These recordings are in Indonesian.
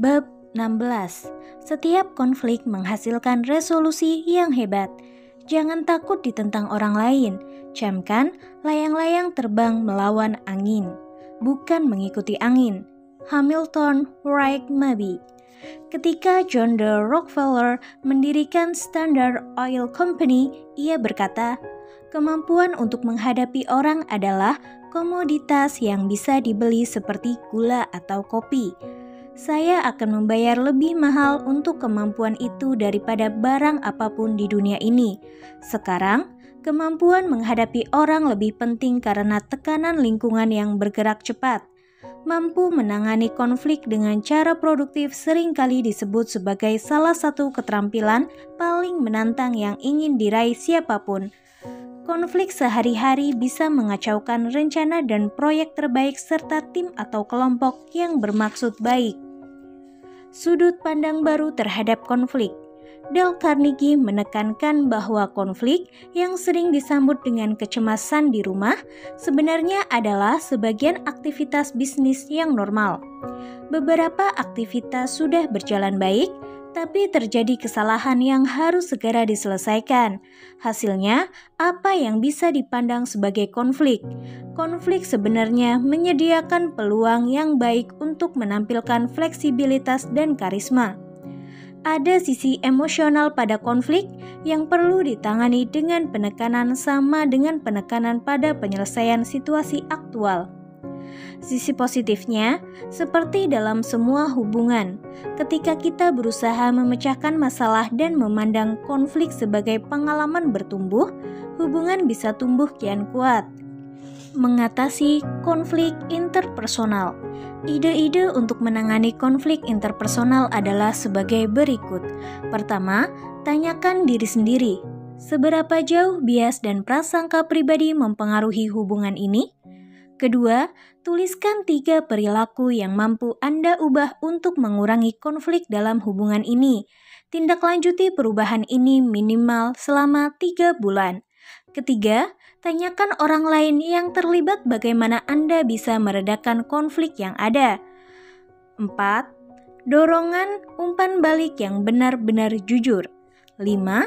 Bab 16. Setiap konflik menghasilkan resolusi yang hebat. Jangan takut ditentang orang lain. Camkan layang-layang terbang melawan angin, bukan mengikuti angin. Hamilton Wright Mabie. Ketika John D. Rockefeller mendirikan Standard Oil Company, ia berkata, kemampuan untuk menghadapi orang adalah komoditas yang bisa dibeli seperti gula atau kopi. Saya akan membayar lebih mahal untuk kemampuan itu daripada barang apapun di dunia ini. Sekarang, kemampuan menghadapi orang lebih penting karena tekanan lingkungan yang bergerak cepat. Mampu menangani konflik dengan cara produktif seringkali disebut sebagai salah satu keterampilan paling menantang yang ingin diraih siapapun. Konflik sehari-hari bisa mengacaukan rencana dan proyek terbaik serta tim atau kelompok yang bermaksud baik. Sudut pandang baru terhadap konflik. Dale Carnegie menekankan bahwa konflik yang sering disambut dengan kecemasan di rumah sebenarnya adalah sebagian aktivitas bisnis yang normal. Beberapa aktivitas sudah berjalan baik, tapi terjadi kesalahan yang harus segera diselesaikan. Hasilnya, apa yang bisa dipandang sebagai konflik? Konflik sebenarnya menyediakan peluang yang baik untuk menampilkan fleksibilitas dan karisma. Ada sisi emosional pada konflik yang perlu ditangani dengan penekanan sama dengan penekanan pada penyelesaian situasi aktual. Sisi positifnya, seperti dalam semua hubungan, ketika kita berusaha memecahkan masalah dan memandang konflik sebagai pengalaman bertumbuh, hubungan bisa tumbuh kian kuat. Mengatasi konflik interpersonal. Ide-ide untuk menangani konflik interpersonal adalah sebagai berikut. Pertama, tanyakan diri sendiri, seberapa jauh bias dan prasangka pribadi mempengaruhi hubungan ini? Kedua, tuliskan 3 perilaku yang mampu Anda ubah untuk mengurangi konflik dalam hubungan ini. Tindaklanjuti perubahan ini minimal selama 3 bulan. Ketiga, tanyakan orang lain yang terlibat bagaimana Anda bisa meredakan konflik yang ada. 4. Dorongan umpan balik yang benar-benar jujur. 5.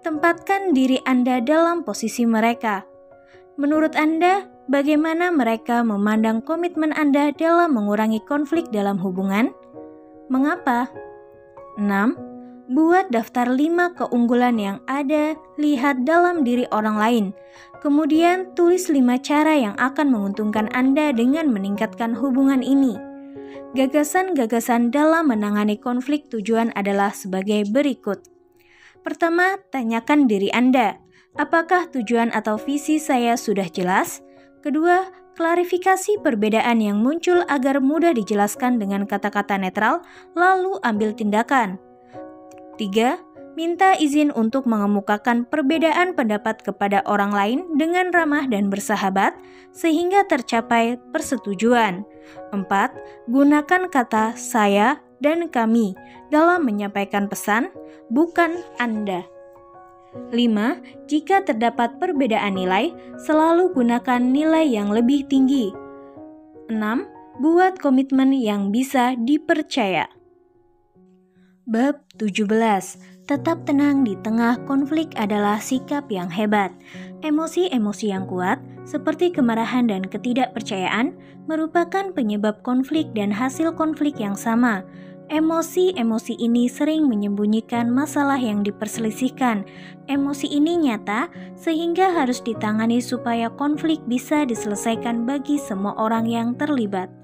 Tempatkan diri Anda dalam posisi mereka. Menurut Anda, bagaimana mereka memandang komitmen Anda dalam mengurangi konflik dalam hubungan? Mengapa? 6. Buat daftar 5 keunggulan yang ada lihat dalam diri orang lain. Kemudian tulis 5 cara yang akan menguntungkan Anda dengan meningkatkan hubungan ini. Gagasan-gagasan dalam menangani konflik tujuan adalah sebagai berikut. Pertama, tanyakan diri Anda. Apakah tujuan atau visi saya sudah jelas? Kedua, klarifikasi perbedaan yang muncul agar mudah dijelaskan dengan kata-kata netral, lalu ambil tindakan. 3. Minta izin untuk mengemukakan perbedaan pendapat kepada orang lain dengan ramah dan bersahabat, sehingga tercapai persetujuan. 4. Gunakan kata saya dan kami dalam menyampaikan pesan, bukan Anda. 5. Jika terdapat perbedaan nilai, selalu gunakan nilai yang lebih tinggi. 6. Buat komitmen yang bisa dipercaya. Bab 17. Tetap tenang di tengah konflik adalah sikap yang hebat. Emosi-emosi yang kuat, seperti kemarahan dan ketidakpercayaan, merupakan penyebab konflik dan hasil konflik yang sama. Emosi-emosi ini sering menyembunyikan masalah yang diperselisihkan. Emosi ini nyata, sehingga harus ditangani supaya konflik bisa diselesaikan bagi semua orang yang terlibat.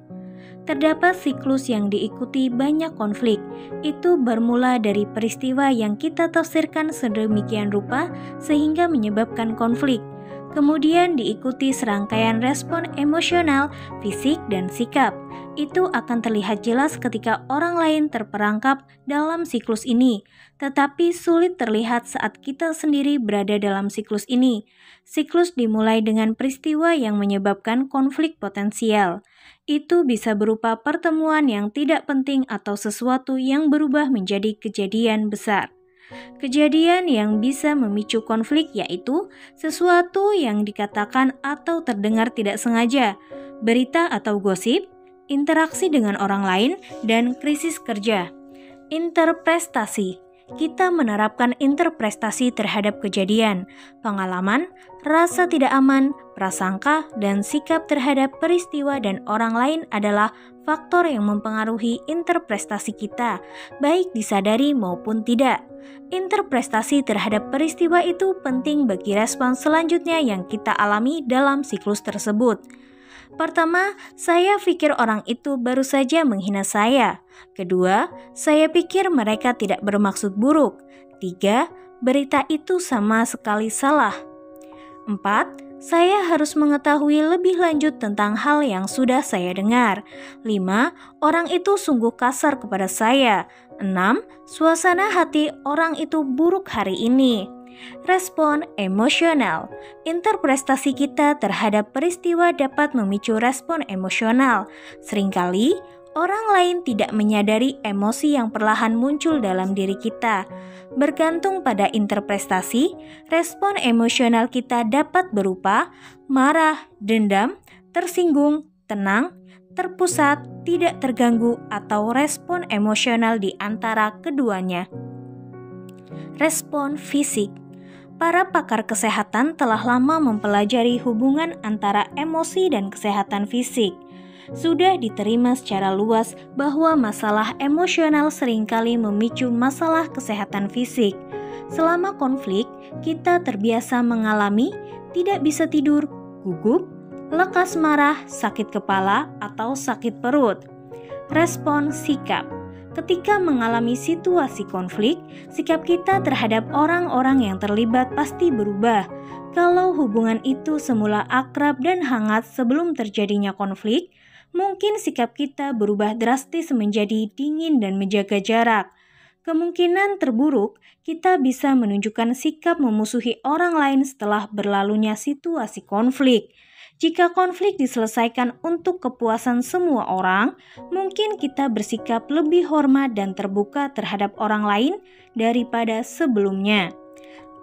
Terdapat siklus yang diikuti banyak konflik. Itu bermula dari peristiwa yang kita tafsirkan sedemikian rupa sehingga menyebabkan konflik. Kemudian diikuti serangkaian respon emosional, fisik, dan sikap. Itu akan terlihat jelas ketika orang lain terperangkap dalam siklus ini, tetapi sulit terlihat saat kita sendiri berada dalam siklus ini. Siklus dimulai dengan peristiwa yang menyebabkan konflik potensial. Itu bisa berupa pertemuan yang tidak penting atau sesuatu yang berubah menjadi kejadian besar. Kejadian yang bisa memicu konflik yaitu sesuatu yang dikatakan atau terdengar tidak sengaja, berita atau gosip, interaksi dengan orang lain, dan krisis kerja. Interpretasi. Kita menerapkan interpretasi terhadap kejadian, pengalaman, rasa tidak aman, prasangka, dan sikap terhadap peristiwa dan orang lain adalah faktor yang mempengaruhi interpretasi kita, baik disadari maupun tidak. Interpretasi terhadap peristiwa itu penting bagi respon selanjutnya yang kita alami dalam siklus tersebut. Pertama, saya pikir orang itu baru saja menghina saya. Kedua, saya pikir mereka tidak bermaksud buruk. Tiga, berita itu sama sekali salah. 4. Saya harus mengetahui lebih lanjut tentang hal yang sudah saya dengar. 5. Orang itu sungguh kasar kepada saya. 6. Suasana hati orang itu buruk hari ini. Respon emosional. Interpretasi kita terhadap peristiwa dapat memicu respon emosional. Seringkali, orang lain tidak menyadari emosi yang perlahan muncul dalam diri kita. Bergantung pada interpretasi, respon emosional kita dapat berupa marah, dendam, tersinggung, tenang, terpusat, tidak terganggu, atau respon emosional di antara keduanya. Respon fisik. Para pakar kesehatan telah lama mempelajari hubungan antara emosi dan kesehatan fisik. Sudah diterima secara luas bahwa masalah emosional seringkali memicu masalah kesehatan fisik. Selama konflik, kita terbiasa mengalami tidak bisa tidur, gugup, lekas marah, sakit kepala, atau sakit perut. Respon sikap. Ketika mengalami situasi konflik, sikap kita terhadap orang-orang yang terlibat pasti berubah. Kalau hubungan itu semula akrab dan hangat sebelum terjadinya konflik, mungkin sikap kita berubah drastis menjadi dingin dan menjaga jarak. Kemungkinan terburuk, kita bisa menunjukkan sikap memusuhi orang lain setelah berlalunya situasi konflik. Jika konflik diselesaikan untuk kepuasan semua orang, mungkin kita bersikap lebih hormat dan terbuka terhadap orang lain daripada sebelumnya.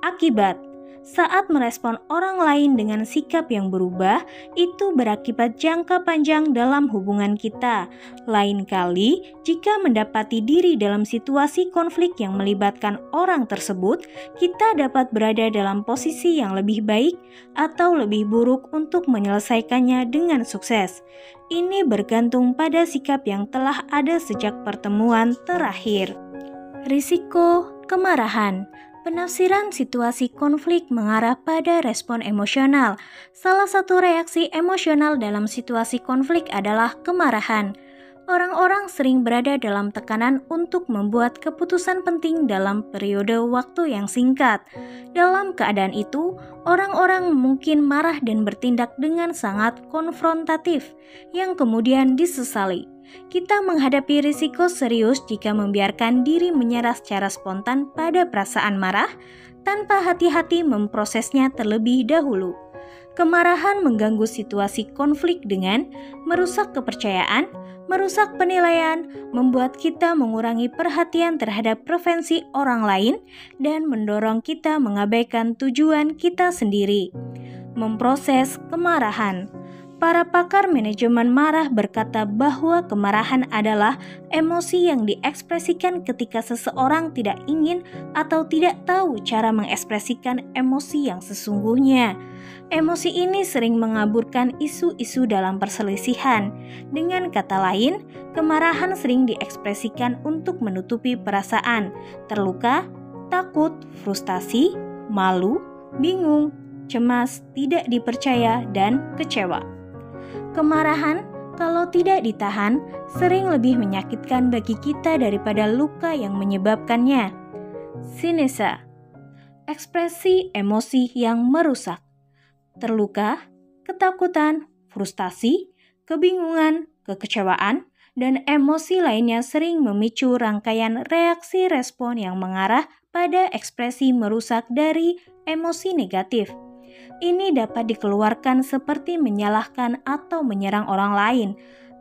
Akibat, saat merespon orang lain dengan sikap yang berubah, itu berakibat jangka panjang dalam hubungan kita. Lain kali, jika mendapati diri dalam situasi konflik yang melibatkan orang tersebut, kita dapat berada dalam posisi yang lebih baik atau lebih buruk untuk menyelesaikannya dengan sukses. Ini bergantung pada sikap yang telah ada sejak pertemuan terakhir. Risiko kemarahan. Penafsiran situasi konflik mengarah pada respon emosional. Salah satu reaksi emosional dalam situasi konflik adalah kemarahan. Orang-orang sering berada dalam tekanan untuk membuat keputusan penting dalam periode waktu yang singkat. Dalam keadaan itu, orang-orang mungkin marah dan bertindak dengan sangat konfrontatif, yang kemudian disesali. Kita menghadapi risiko serius jika membiarkan diri menyerah secara spontan pada perasaan marah tanpa hati-hati memprosesnya terlebih dahulu. Kemarahan mengganggu situasi konflik dengan merusak kepercayaan, merusak penilaian, membuat kita mengurangi perhatian terhadap preferensi orang lain, dan mendorong kita mengabaikan tujuan kita sendiri. Memproses kemarahan. Para pakar manajemen marah berkata bahwa kemarahan adalah emosi yang diekspresikan ketika seseorang tidak ingin atau tidak tahu cara mengekspresikan emosi yang sesungguhnya. Emosi ini sering mengaburkan isu-isu dalam perselisihan. Dengan kata lain, kemarahan sering diekspresikan untuk menutupi perasaan, terluka, takut, frustasi, malu, bingung, cemas, tidak dipercaya, dan kecewa. Kemarahan, kalau tidak ditahan, sering lebih menyakitkan bagi kita daripada luka yang menyebabkannya. Sinesa, ekspresi emosi yang merusak. Terluka, ketakutan, frustasi, kebingungan, kekecewaan, dan emosi lainnya sering memicu rangkaian reaksi respon yang mengarah pada ekspresi merusak dari emosi negatif. Ini dapat dikeluarkan seperti menyalahkan atau menyerang orang lain,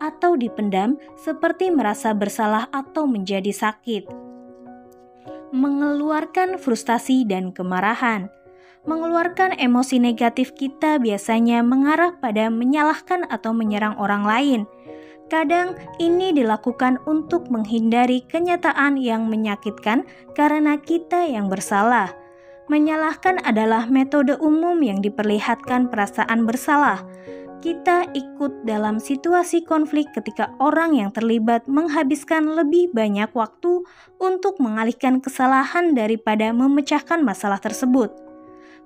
atau dipendam seperti merasa bersalah atau menjadi sakit. Mengeluarkan frustasi dan kemarahan. Mengeluarkan emosi negatif kita biasanya mengarah pada menyalahkan atau menyerang orang lain. Kadang ini dilakukan untuk menghindari kenyataan yang menyakitkan karena kita yang bersalah. Menyalahkan adalah metode umum yang diperlihatkan perasaan bersalah. Kita ikut dalam situasi konflik ketika orang yang terlibat menghabiskan lebih banyak waktu untuk mengalihkan kesalahan daripada memecahkan masalah tersebut.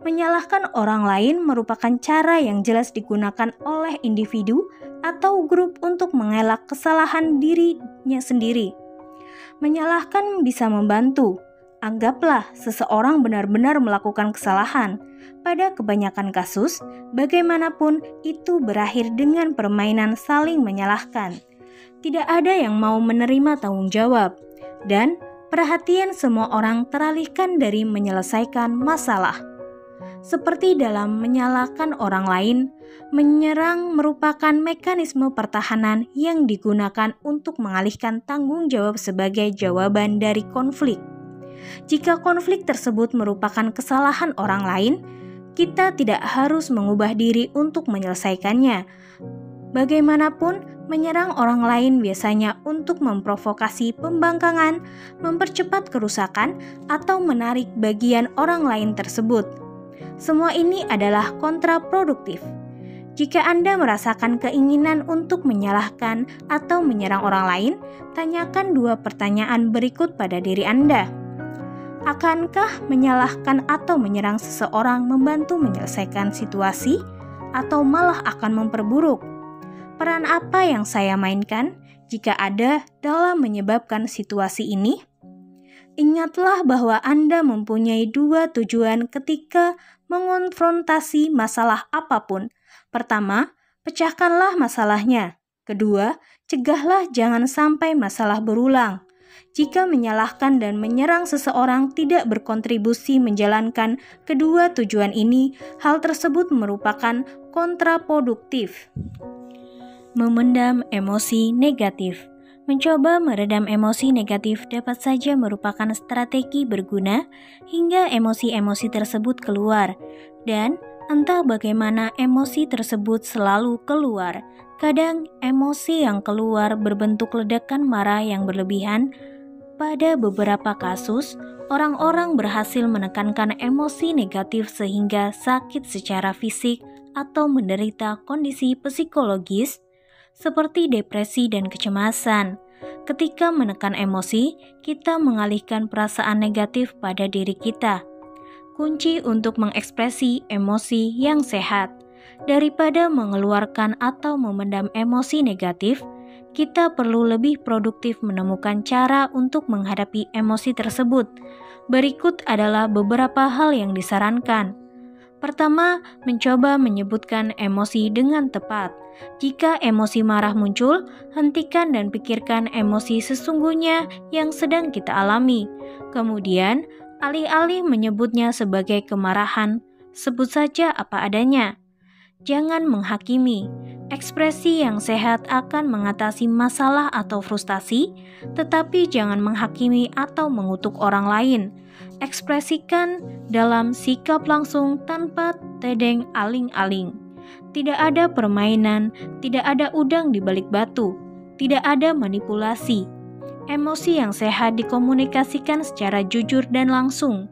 Menyalahkan orang lain merupakan cara yang jelas digunakan oleh individu atau grup untuk mengelak kesalahan dirinya sendiri. Menyalahkan bisa membantu. Anggaplah seseorang benar-benar melakukan kesalahan. Pada kebanyakan kasus, bagaimanapun itu berakhir dengan permainan saling menyalahkan. Tidak ada yang mau menerima tanggung jawab, dan perhatian semua orang teralihkan dari menyelesaikan masalah. Seperti dalam menyalahkan orang lain, menyerang merupakan mekanisme pertahanan yang digunakan untuk mengalihkan tanggung jawab sebagai jawaban dari konflik. Jika konflik tersebut merupakan kesalahan orang lain, kita tidak harus mengubah diri untuk menyelesaikannya. Bagaimanapun, menyerang orang lain biasanya untuk memprovokasi pembangkangan, mempercepat kerusakan, atau menarik bagian orang lain tersebut. Semua ini adalah kontraproduktif. Jika Anda merasakan keinginan untuk menyalahkan atau menyerang orang lain, tanyakan 2 pertanyaan berikut pada diri Anda. Akankah menyalahkan atau menyerang seseorang membantu menyelesaikan situasi, atau malah akan memperburuk? Peran apa yang saya mainkan jika ada dalam menyebabkan situasi ini? Ingatlah bahwa Anda mempunyai 2 tujuan ketika mengonfrontasi masalah apapun. Pertama, pecahkanlah masalahnya. Kedua, cegahlah jangan sampai masalah berulang. Jika menyalahkan dan menyerang seseorang tidak berkontribusi menjalankan kedua tujuan ini, hal tersebut merupakan kontraproduktif. Memendam emosi negatif. Mencoba meredam emosi negatif dapat saja merupakan strategi berguna hingga emosi-emosi tersebut keluar. Dan entah bagaimana emosi tersebut selalu keluar. Kadang emosi yang keluar berbentuk ledakan marah yang berlebihan. Pada beberapa kasus, orang-orang berhasil menekankan emosi negatif sehingga sakit secara fisik atau menderita kondisi psikologis seperti depresi dan kecemasan. Ketika menekan emosi, kita mengalihkan perasaan negatif pada diri kita. Kunci untuk mengekspresi emosi yang sehat. Daripada mengeluarkan atau memendam emosi negatif, kita perlu lebih produktif menemukan cara untuk menghadapi emosi tersebut. Berikut adalah beberapa hal yang disarankan. Pertama, mencoba menyebutkan emosi dengan tepat. Jika emosi marah muncul, hentikan dan pikirkan emosi sesungguhnya yang sedang kita alami. Kemudian, alih-alih menyebutnya sebagai kemarahan, sebut saja apa adanya. Jangan menghakimi. Ekspresi yang sehat akan mengatasi masalah atau frustasi, tetapi jangan menghakimi atau mengutuk orang lain. Ekspresikan dalam sikap langsung tanpa tedeng aling-aling. Tidak ada permainan, tidak ada udang di balik batu, tidak ada manipulasi. Emosi yang sehat dikomunikasikan secara jujur dan langsung.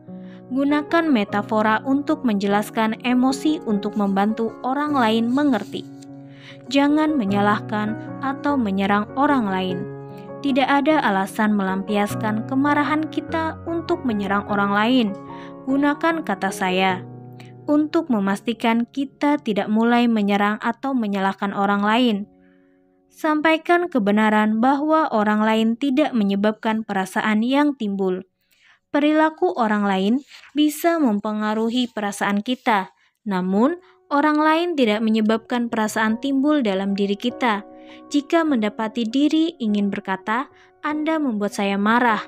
Gunakan metafora untuk menjelaskan emosi untuk membantu orang lain mengerti. Jangan menyalahkan atau menyerang orang lain. Tidak ada alasan melampiaskan kemarahan kita untuk menyerang orang lain. Gunakan kata saya untuk memastikan kita tidak mulai menyerang atau menyalahkan orang lain. Sampaikan kebenaran bahwa orang lain tidak menyebabkan perasaan yang timbul. Perilaku orang lain bisa mempengaruhi perasaan kita, namun orang lain tidak menyebabkan perasaan timbul dalam diri kita. Jika mendapati diri ingin berkata, "Anda membuat saya marah,"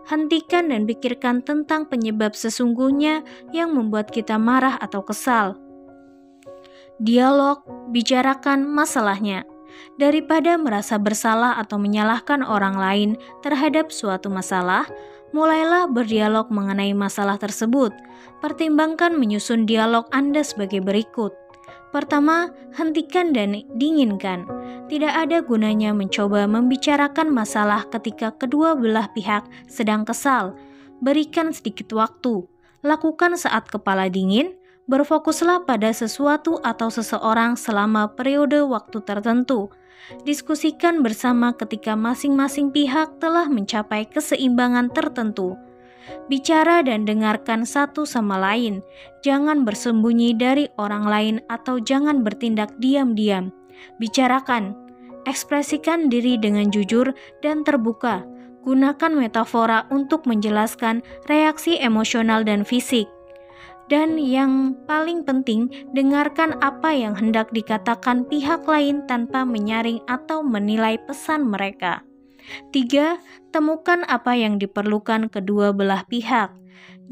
hentikan dan pikirkan tentang penyebab sesungguhnya yang membuat kita marah atau kesal. Dialog, bicarakan masalahnya. Daripada merasa bersalah atau menyalahkan orang lain terhadap suatu masalah, mulailah berdialog mengenai masalah tersebut. Pertimbangkan menyusun dialog Anda sebagai berikut. Pertama, hentikan dan dinginkan. Tidak ada gunanya mencoba membicarakan masalah ketika kedua belah pihak sedang kesal. Berikan sedikit waktu. Lakukan saat kepala dingin. Berfokuslah pada sesuatu atau seseorang selama periode waktu tertentu. Diskusikan bersama ketika masing-masing pihak telah mencapai keseimbangan tertentu. Bicara dan dengarkan satu sama lain. Jangan bersembunyi dari orang lain atau jangan bertindak diam-diam. Bicarakan. Ekspresikan diri dengan jujur dan terbuka. Gunakan metafora untuk menjelaskan reaksi emosional dan fisik. Dan yang paling penting, dengarkan apa yang hendak dikatakan pihak lain tanpa menyaring atau menilai pesan mereka. 3. Temukan apa yang diperlukan kedua belah pihak.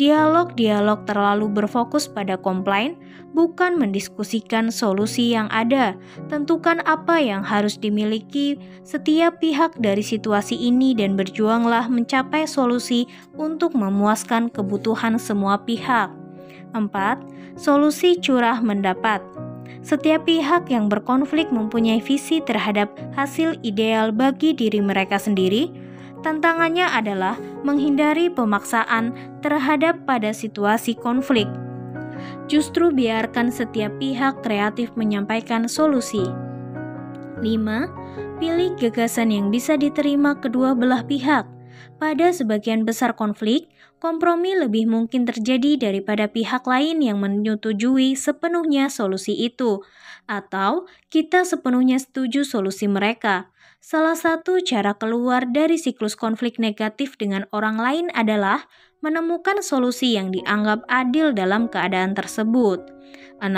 Dialog-dialog terlalu berfokus pada komplain, bukan mendiskusikan solusi yang ada. Tentukan apa yang harus dimiliki setiap pihak dari situasi ini dan berjuanglah mencapai solusi untuk memuaskan kebutuhan semua pihak. 4. Solusi curah mendapat. Setiap pihak yang berkonflik mempunyai visi terhadap hasil ideal bagi diri mereka sendiri. Tantangannya adalah menghindari pemaksaan terhadap pada situasi konflik. Justru biarkan setiap pihak kreatif menyampaikan solusi. 5. Pilih gagasan yang bisa diterima kedua belah pihak. Pada sebagian besar konflik, kompromi lebih mungkin terjadi daripada pihak lain yang menyetujui sepenuhnya solusi itu, atau kita sepenuhnya setuju solusi mereka. Salah satu cara keluar dari siklus konflik negatif dengan orang lain adalah menemukan solusi yang dianggap adil dalam keadaan tersebut. 6.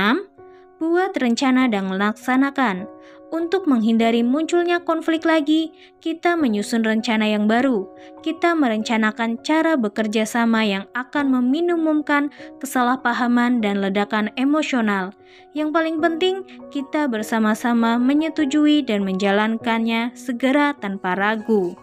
Buat rencana dan laksanakan. Untuk menghindari munculnya konflik lagi, kita menyusun rencana yang baru. Kita merencanakan cara bekerja sama yang akan meminimumkan kesalahpahaman dan ledakan emosional. Yang paling penting, kita bersama-sama menyetujui dan menjalankannya segera tanpa ragu.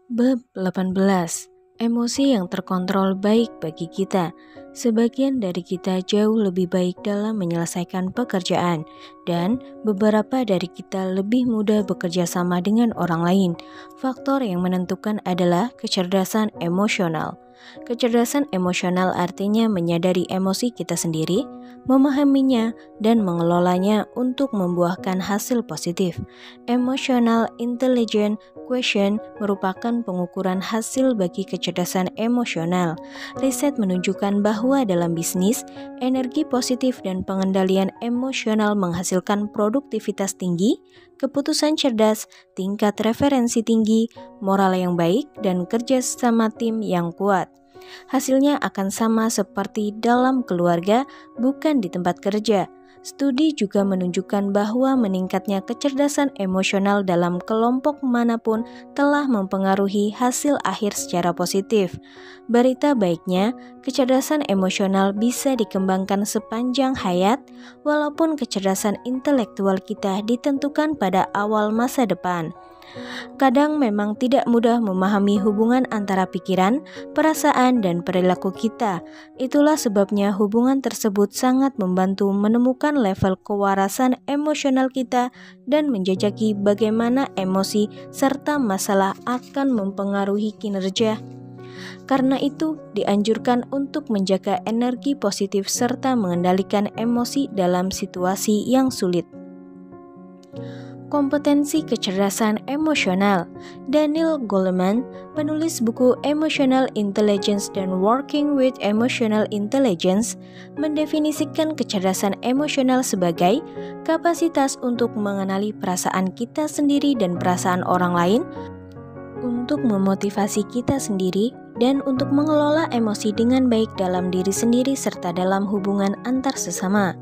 Bab 18. Emosi yang terkontrol baik bagi kita. Sebagian dari kita jauh lebih baik dalam menyelesaikan pekerjaan, dan beberapa dari kita lebih mudah bekerja sama dengan orang lain. Faktor yang menentukan adalah kecerdasan emosional. Kecerdasan emosional artinya menyadari emosi kita sendiri, memahaminya, dan mengelolanya untuk membuahkan hasil positif. Emotional Intelligence Quotient merupakan pengukuran hasil bagi kecerdasan emosional. Riset menunjukkan bahwa dalam bisnis, energi positif dan pengendalian emosional menghasilkan produktivitas tinggi, keputusan cerdas, tingkat referensi tinggi, moral yang baik, dan kerja sama tim yang kuat. Hasilnya akan sama seperti dalam keluarga, bukan di tempat kerja. Studi juga menunjukkan bahwa meningkatnya kecerdasan emosional dalam kelompok manapun telah mempengaruhi hasil akhir secara positif. Berita baiknya, kecerdasan emosional bisa dikembangkan sepanjang hayat, walaupun kecerdasan intelektual kita ditentukan pada awal masa depan. Kadang memang tidak mudah memahami hubungan antara pikiran, perasaan, dan perilaku kita. Itulah sebabnya hubungan tersebut sangat membantu menemukan level kewarasan emosional kita dan menjajaki bagaimana emosi serta masalah akan mempengaruhi kinerja. Karena itu, dianjurkan untuk menjaga energi positif serta mengendalikan emosi dalam situasi yang sulit. Kompetensi kecerdasan emosional. Daniel Goleman, penulis buku Emotional Intelligence dan Working with Emotional Intelligence, mendefinisikan kecerdasan emosional sebagai kapasitas untuk mengenali perasaan kita sendiri dan perasaan orang lain, untuk memotivasi kita sendiri, dan untuk mengelola emosi dengan baik dalam diri sendiri serta dalam hubungan antar sesama.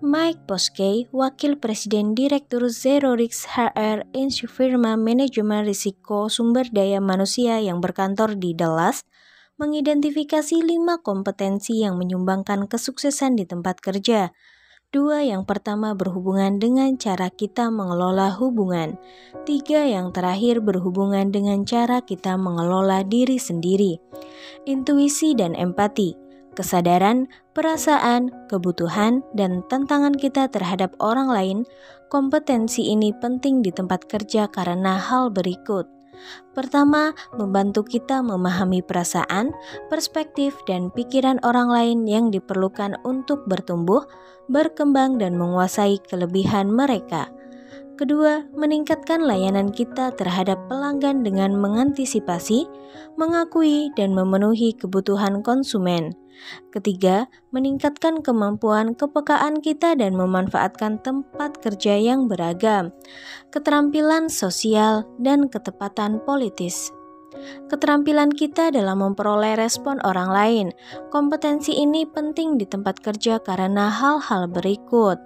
Mike Boskey, Wakil Presiden Direktur Zero Risk HR Institute Firma Manajemen Risiko Sumber Daya Manusia yang berkantor di Dallas, mengidentifikasi 5 kompetensi yang menyumbangkan kesuksesan di tempat kerja. 2 yang pertama berhubungan dengan cara kita mengelola hubungan. 3 yang terakhir berhubungan dengan cara kita mengelola diri sendiri. Intuisi dan empati. Kesadaran, perasaan, kebutuhan, dan tantangan kita terhadap orang lain, Kompetensi ini penting di tempat kerja karena hal berikut. Pertama, membantu kita memahami perasaan, perspektif, dan pikiran orang lain yang diperlukan untuk bertumbuh, berkembang, dan menguasai kelebihan mereka. Kedua, meningkatkan layanan kita terhadap pelanggan dengan mengantisipasi, mengakui, dan memenuhi kebutuhan konsumen. Ketiga, meningkatkan kemampuan kepekaan kita dan memanfaatkan tempat kerja yang beragam, keterampilan sosial, dan ketepatan politis. Keterampilan kita dalam memperoleh respon orang lain. Kompetensi ini penting di tempat kerja karena hal-hal berikut.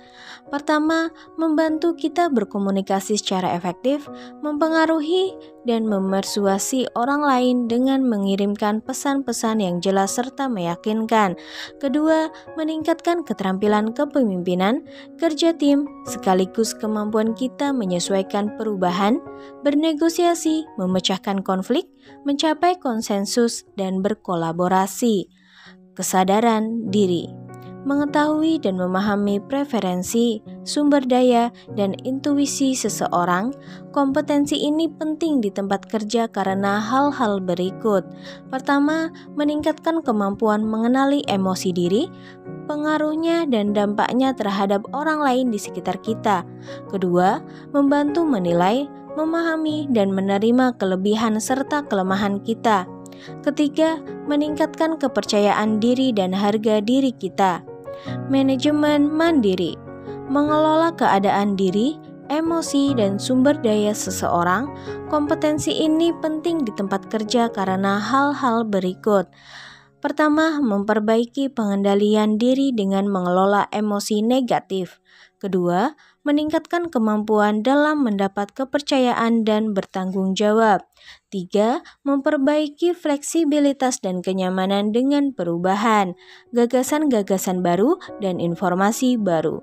Pertama, membantu kita berkomunikasi secara efektif, mempengaruhi dan memersuasi orang lain dengan mengirimkan pesan-pesan yang jelas serta meyakinkan. Kedua, meningkatkan keterampilan kepemimpinan, kerja tim, sekaligus kemampuan kita menyesuaikan perubahan, bernegosiasi, memecahkan konflik, mencapai konsensus, dan berkolaborasi. Kesadaran diri, mengetahui dan memahami preferensi, sumber daya, dan intuisi seseorang. Kompetensi ini penting di tempat kerja karena hal-hal berikut. Pertama, meningkatkan kemampuan mengenali emosi diri, pengaruhnya dan dampaknya terhadap orang lain di sekitar kita. Kedua, membantu menilai, memahami, dan menerima kelebihan serta kelemahan kita. Ketiga, meningkatkan kepercayaan diri dan harga diri kita. Manajemen mandiri, mengelola keadaan diri, emosi, dan sumber daya seseorang. Kompetensi ini penting di tempat kerja karena hal-hal berikut. Pertama, memperbaiki pengendalian diri dengan mengelola emosi negatif. Kedua, meningkatkan kemampuan dalam mendapat kepercayaan dan bertanggung jawab. Tiga, memperbaiki fleksibilitas dan kenyamanan dengan perubahan, gagasan-gagasan baru, dan informasi baru.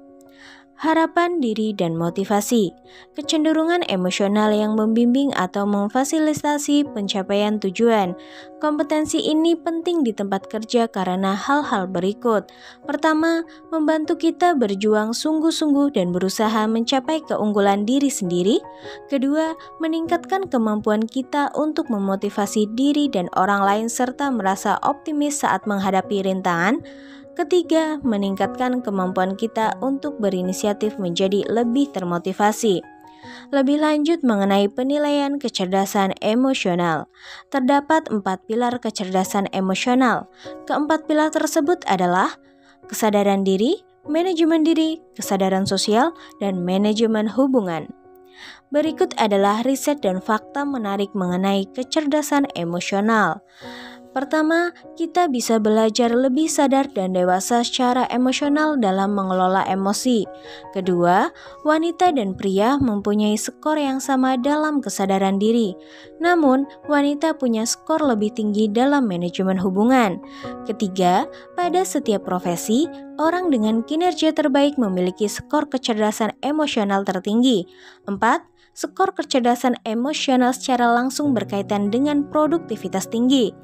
Harapan diri dan motivasi, kecenderungan emosional yang membimbing atau memfasilitasi pencapaian tujuan. Kompetensi ini penting di tempat kerja karena hal-hal berikut. Pertama, membantu kita berjuang sungguh-sungguh dan berusaha mencapai keunggulan diri sendiri. Kedua, meningkatkan kemampuan kita untuk memotivasi diri dan orang lain serta merasa optimis saat menghadapi rintangan. Ketiga, meningkatkan kemampuan kita untuk berinisiatif menjadi lebih termotivasi. Lebih lanjut mengenai penilaian kecerdasan emosional. Terdapat 4 pilar kecerdasan emosional. Keempat pilar tersebut adalah kesadaran diri, manajemen diri, kesadaran sosial, dan manajemen hubungan. Berikut adalah riset dan fakta menarik mengenai kecerdasan emosional. Pertama, kita bisa belajar lebih sadar dan dewasa secara emosional dalam mengelola emosi. Kedua, wanita dan pria mempunyai skor yang sama dalam kesadaran diri. Namun, wanita punya skor lebih tinggi dalam manajemen hubungan. Ketiga, pada setiap profesi, orang dengan kinerja terbaik memiliki skor kecerdasan emosional tertinggi. 4. Skor kecerdasan emosional secara langsung berkaitan dengan produktivitas tinggi.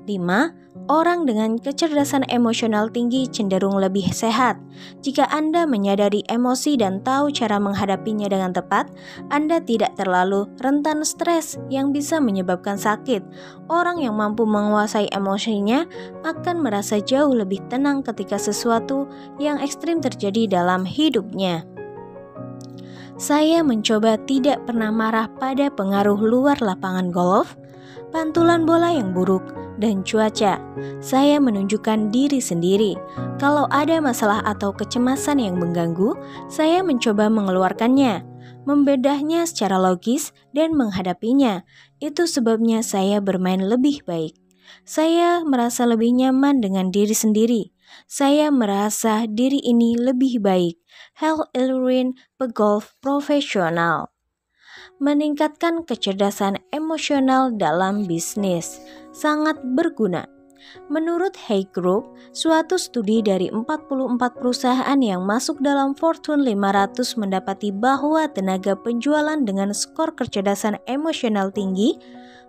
5. Orang dengan kecerdasan emosional tinggi cenderung lebih sehat. Jika Anda menyadari emosi dan tahu cara menghadapinya dengan tepat, Anda tidak terlalu rentan stres yang bisa menyebabkan sakit. Orang yang mampu menguasai emosinya akan merasa jauh lebih tenang ketika sesuatu yang ekstrim terjadi dalam hidupnya. Saya mencoba tidak pernah marah pada pengaruh luar lapangan golf, pantulan bola yang buruk, dan cuaca. Saya menunjukkan diri sendiri. Kalau ada masalah atau kecemasan yang mengganggu, saya mencoba mengeluarkannya, membedahnya secara logis, dan menghadapinya. Itu sebabnya saya bermain lebih baik. Saya merasa lebih nyaman dengan diri sendiri. Saya merasa diri ini lebih baik. Hal Elwin, pegolf profesional. Meningkatkan kecerdasan emosional dalam bisnis sangat berguna. Menurut Hay Group, suatu studi dari 44 perusahaan yang masuk dalam Fortune 500 mendapati bahwa tenaga penjualan dengan skor kecerdasan emosional tinggi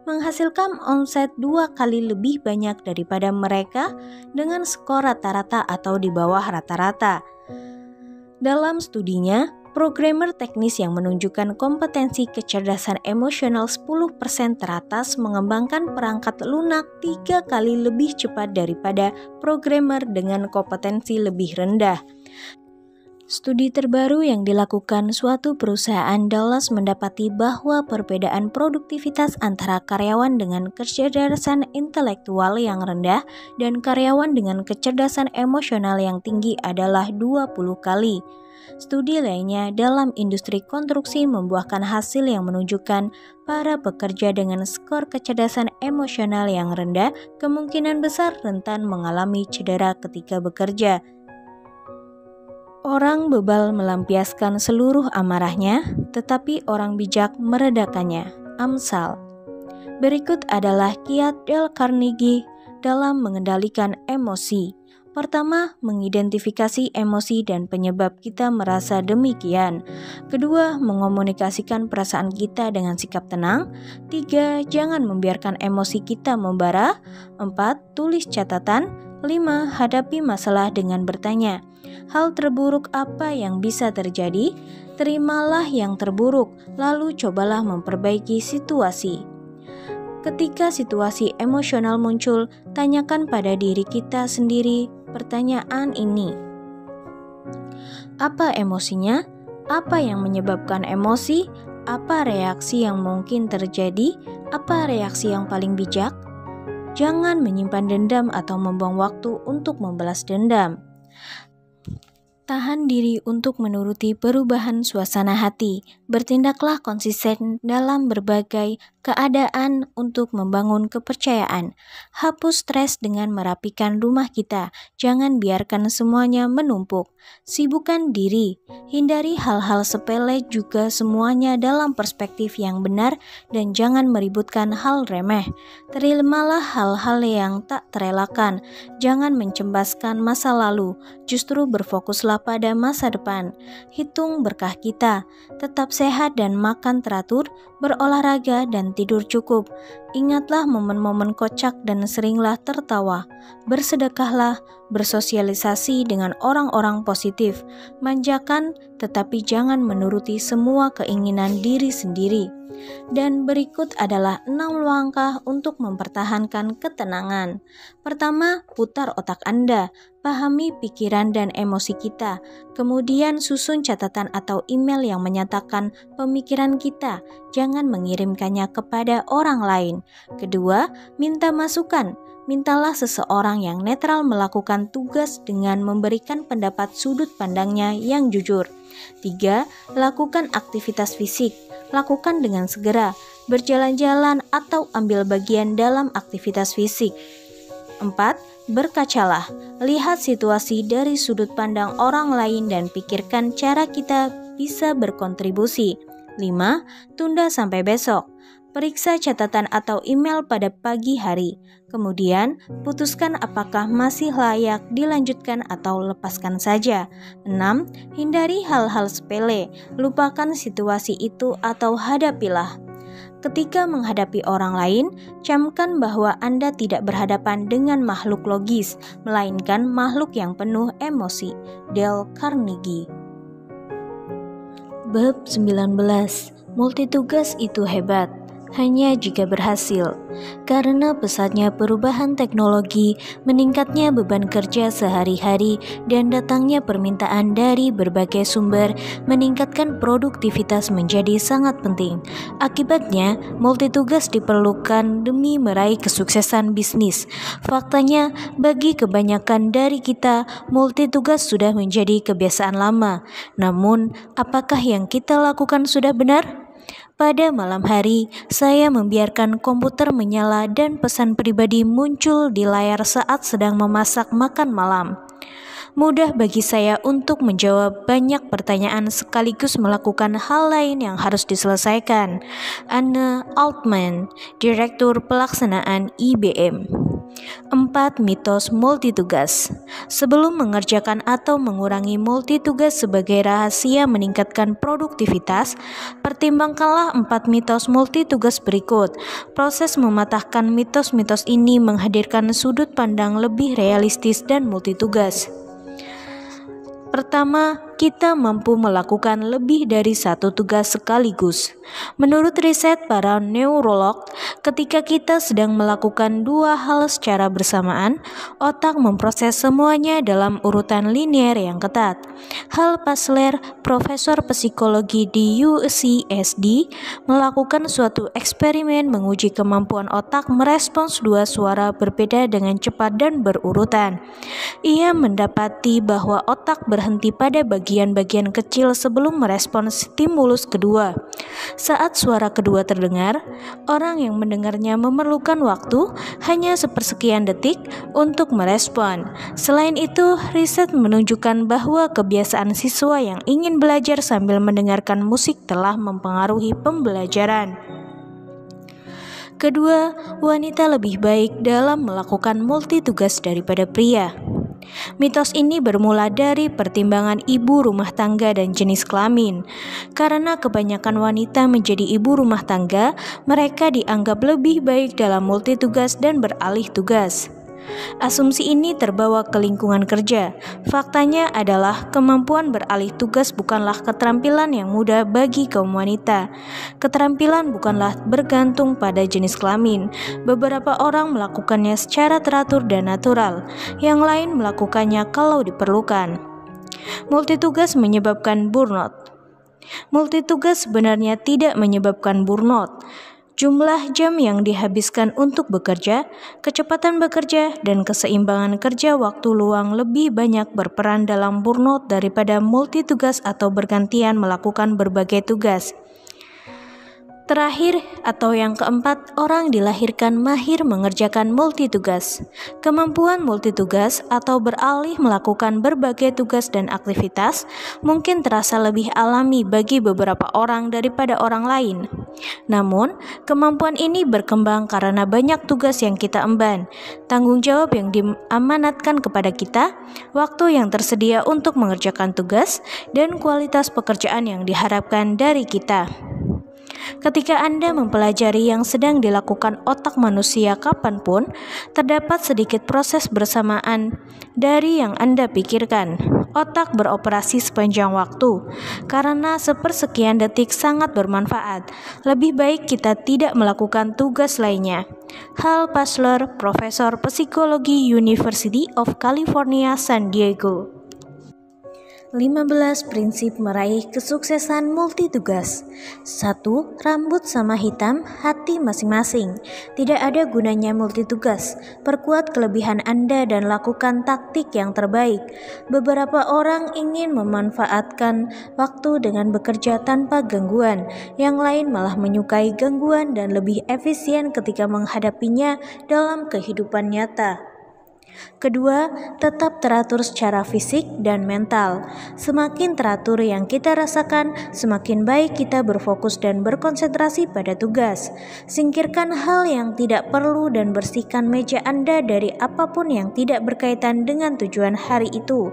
menghasilkan omset 2 kali lebih banyak daripada mereka dengan skor rata-rata atau di bawah rata-rata. Dalam studinya, Programmer teknis yang menunjukkan kompetensi kecerdasan emosional 10% teratas mengembangkan perangkat lunak 3 kali lebih cepat daripada programmer dengan kompetensi lebih rendah. Studi terbaru yang dilakukan suatu perusahaan Dallas mendapati bahwa perbedaan produktivitas antara karyawan dengan kecerdasan intelektual yang rendah dan karyawan dengan kecerdasan emosional yang tinggi adalah 20 kali. Studi lainnya dalam industri konstruksi membuahkan hasil yang menunjukkan para pekerja dengan skor kecerdasan emosional yang rendah kemungkinan besar rentan mengalami cedera ketika bekerja. Orang bebal melampiaskan seluruh amarahnya, tetapi orang bijak meredakannya. Amsal. Berikut adalah kiat Dale Carnegie dalam mengendalikan emosi. Pertama, mengidentifikasi emosi dan penyebab kita merasa demikian. Kedua, mengomunikasikan perasaan kita dengan sikap tenang. 3, jangan membiarkan emosi kita membara. 4, tulis catatan. 5, hadapi masalah dengan bertanya, hal terburuk apa yang bisa terjadi? Terimalah yang terburuk, lalu cobalah memperbaiki situasi. Ketika situasi emosional muncul, tanyakan pada diri kita sendiri pertanyaan ini. Apa emosinya? Apa yang menyebabkan emosi? Apa reaksi yang mungkin terjadi? Apa reaksi yang paling bijak? Jangan menyimpan dendam atau membuang waktu untuk membalas dendam. Tahan diri untuk menuruti perubahan suasana hati. Bertindaklah konsisten dalam berbagai keadaan untuk membangun kepercayaan. Hapus stres dengan merapikan rumah kita. Jangan biarkan semuanya menumpuk. Sibukkan diri. Hindari hal-hal sepele juga semuanya dalam perspektif yang benar dan jangan meributkan hal remeh. Terimalah hal-hal yang tak terelakkan. Jangan mencembaskan masa lalu. Justru berfokuslah pada masa depan. Hitung berkah kita. Tetap sehat dan makan teratur, berolahraga dan tidur cukup. Ingatlah momen-momen kocak dan seringlah tertawa. Bersedekahlah, bersosialisasi dengan orang-orang positif. Manjakan tetapi jangan menuruti semua keinginan diri sendiri. Dan berikut adalah 6 langkah untuk mempertahankan ketenangan. Pertama, putar otak Anda. Pahami pikiran dan emosi kita. Kemudian susun catatan atau email yang menyatakan pemikiran kita. Jangan mengirimkannya kepada orang lain. Kedua, minta masukan. Mintalah seseorang yang netral melakukan tugas dengan memberikan pendapat sudut pandangnya yang jujur. 3. Lakukan aktivitas fisik. Lakukan dengan segera. Berjalan-jalan atau ambil bagian dalam aktivitas fisik. 4. Berkacalah. Lihat situasi dari sudut pandang orang lain dan pikirkan cara kita bisa berkontribusi. 5. Tunda sampai besok. Periksa catatan atau email pada pagi hari. Kemudian, putuskan apakah masih layak dilanjutkan atau lepaskan saja. 6. Hindari hal-hal sepele. Lupakan situasi itu atau hadapilah. Ketika menghadapi orang lain, camkan bahwa Anda tidak berhadapan dengan makhluk logis, melainkan makhluk yang penuh emosi. Dale Carnegie. Bab 19. Multitugas itu hebat hanya jika berhasil. Karena pesatnya perubahan teknologi, meningkatnya beban kerja sehari-hari, dan datangnya permintaan dari berbagai sumber, meningkatkan produktivitas menjadi sangat penting. Akibatnya, multitugas diperlukan demi meraih kesuksesan bisnis. Faktanya, bagi kebanyakan dari kita, multitugas sudah menjadi kebiasaan lama. Namun, apakah yang kita lakukan sudah benar? Pada malam hari, saya membiarkan komputer menyala dan pesan pribadi muncul di layar saat sedang memasak makan malam. Mudah bagi saya untuk menjawab banyak pertanyaan sekaligus melakukan hal lain yang harus diselesaikan. Anne Altman, Direktur Pelaksanaan IBM. 4. Mitos multitugas. Sebelum mengerjakan atau mengurangi multitugas sebagai rahasia meningkatkan produktivitas, pertimbangkanlah 4 mitos multitugas berikut. Proses mematahkan mitos-mitos ini menghadirkan sudut pandang lebih realistis dan multitugas. Pertama, kita mampu melakukan lebih dari satu tugas sekaligus. Menurut riset para neurolog, ketika kita sedang melakukan dua hal secara bersamaan, otak memproses semuanya dalam urutan linear yang ketat. Hal Pasler, profesor psikologi di UCSD, melakukan suatu eksperimen menguji kemampuan otak merespons dua suara berbeda dengan cepat dan berurutan. Ia mendapati bahwa otak berhenti pada bagian-bagian kecil sebelum merespons stimulus kedua. Saat suara kedua terdengar, orang yang mendengarnya memerlukan waktu hanya sepersekian detik untuk merespon. Selain itu, riset menunjukkan bahwa kebiasaan siswa yang ingin belajar sambil mendengarkan musik telah mempengaruhi pembelajaran. Kedua, wanita lebih baik dalam melakukan multitugas daripada pria. Mitos ini bermula dari pertimbangan ibu rumah tangga dan jenis kelamin. Karena kebanyakan wanita menjadi ibu rumah tangga, mereka dianggap lebih baik dalam multitugas dan beralih tugas. Asumsi ini terbawa ke lingkungan kerja. Faktanya adalah kemampuan beralih tugas bukanlah keterampilan yang mudah bagi kaum wanita. Keterampilan bukanlah bergantung pada jenis kelamin. Beberapa orang melakukannya secara teratur dan natural, yang lain melakukannya kalau diperlukan. Multitugas menyebabkan burnout. Multitugas sebenarnya tidak menyebabkan burnout. Jumlah jam yang dihabiskan untuk bekerja, kecepatan bekerja, dan keseimbangan kerja waktu luang lebih banyak berperan dalam burnout daripada multitugas atau bergantian melakukan berbagai tugas. Terakhir, atau yang keempat, orang dilahirkan mahir mengerjakan multitugas. Kemampuan multitugas atau beralih melakukan berbagai tugas dan aktivitas mungkin terasa lebih alami bagi beberapa orang daripada orang lain. Namun, kemampuan ini berkembang karena banyak tugas yang kita emban, tanggung jawab yang diamanatkan kepada kita, waktu yang tersedia untuk mengerjakan tugas, dan kualitas pekerjaan yang diharapkan dari kita. Ketika Anda mempelajari yang sedang dilakukan otak manusia kapanpun, terdapat sedikit proses bersamaan dari yang Anda pikirkan. Otak beroperasi sepanjang waktu, karena sepersekian detik sangat bermanfaat. Lebih baik kita tidak melakukan tugas lainnya. Hal Pasler, profesor psikologi University of California, San Diego. 15 prinsip meraih kesuksesan multitugas. 1. Rambut sama hitam, hati masing-masing. Tidak ada gunanya multitugas. Perkuat kelebihan Anda dan lakukan taktik yang terbaik. Beberapa orang ingin memanfaatkan waktu dengan bekerja tanpa gangguan. Yang lain malah menyukai gangguan dan lebih efisien ketika menghadapinya dalam kehidupan nyata. Kedua, tetap teratur secara fisik dan mental. Semakin teratur yang kita rasakan, semakin baik kita berfokus dan berkonsentrasi pada tugas. Singkirkan hal yang tidak perlu dan bersihkan meja Anda dari apapun yang tidak berkaitan dengan tujuan hari itu.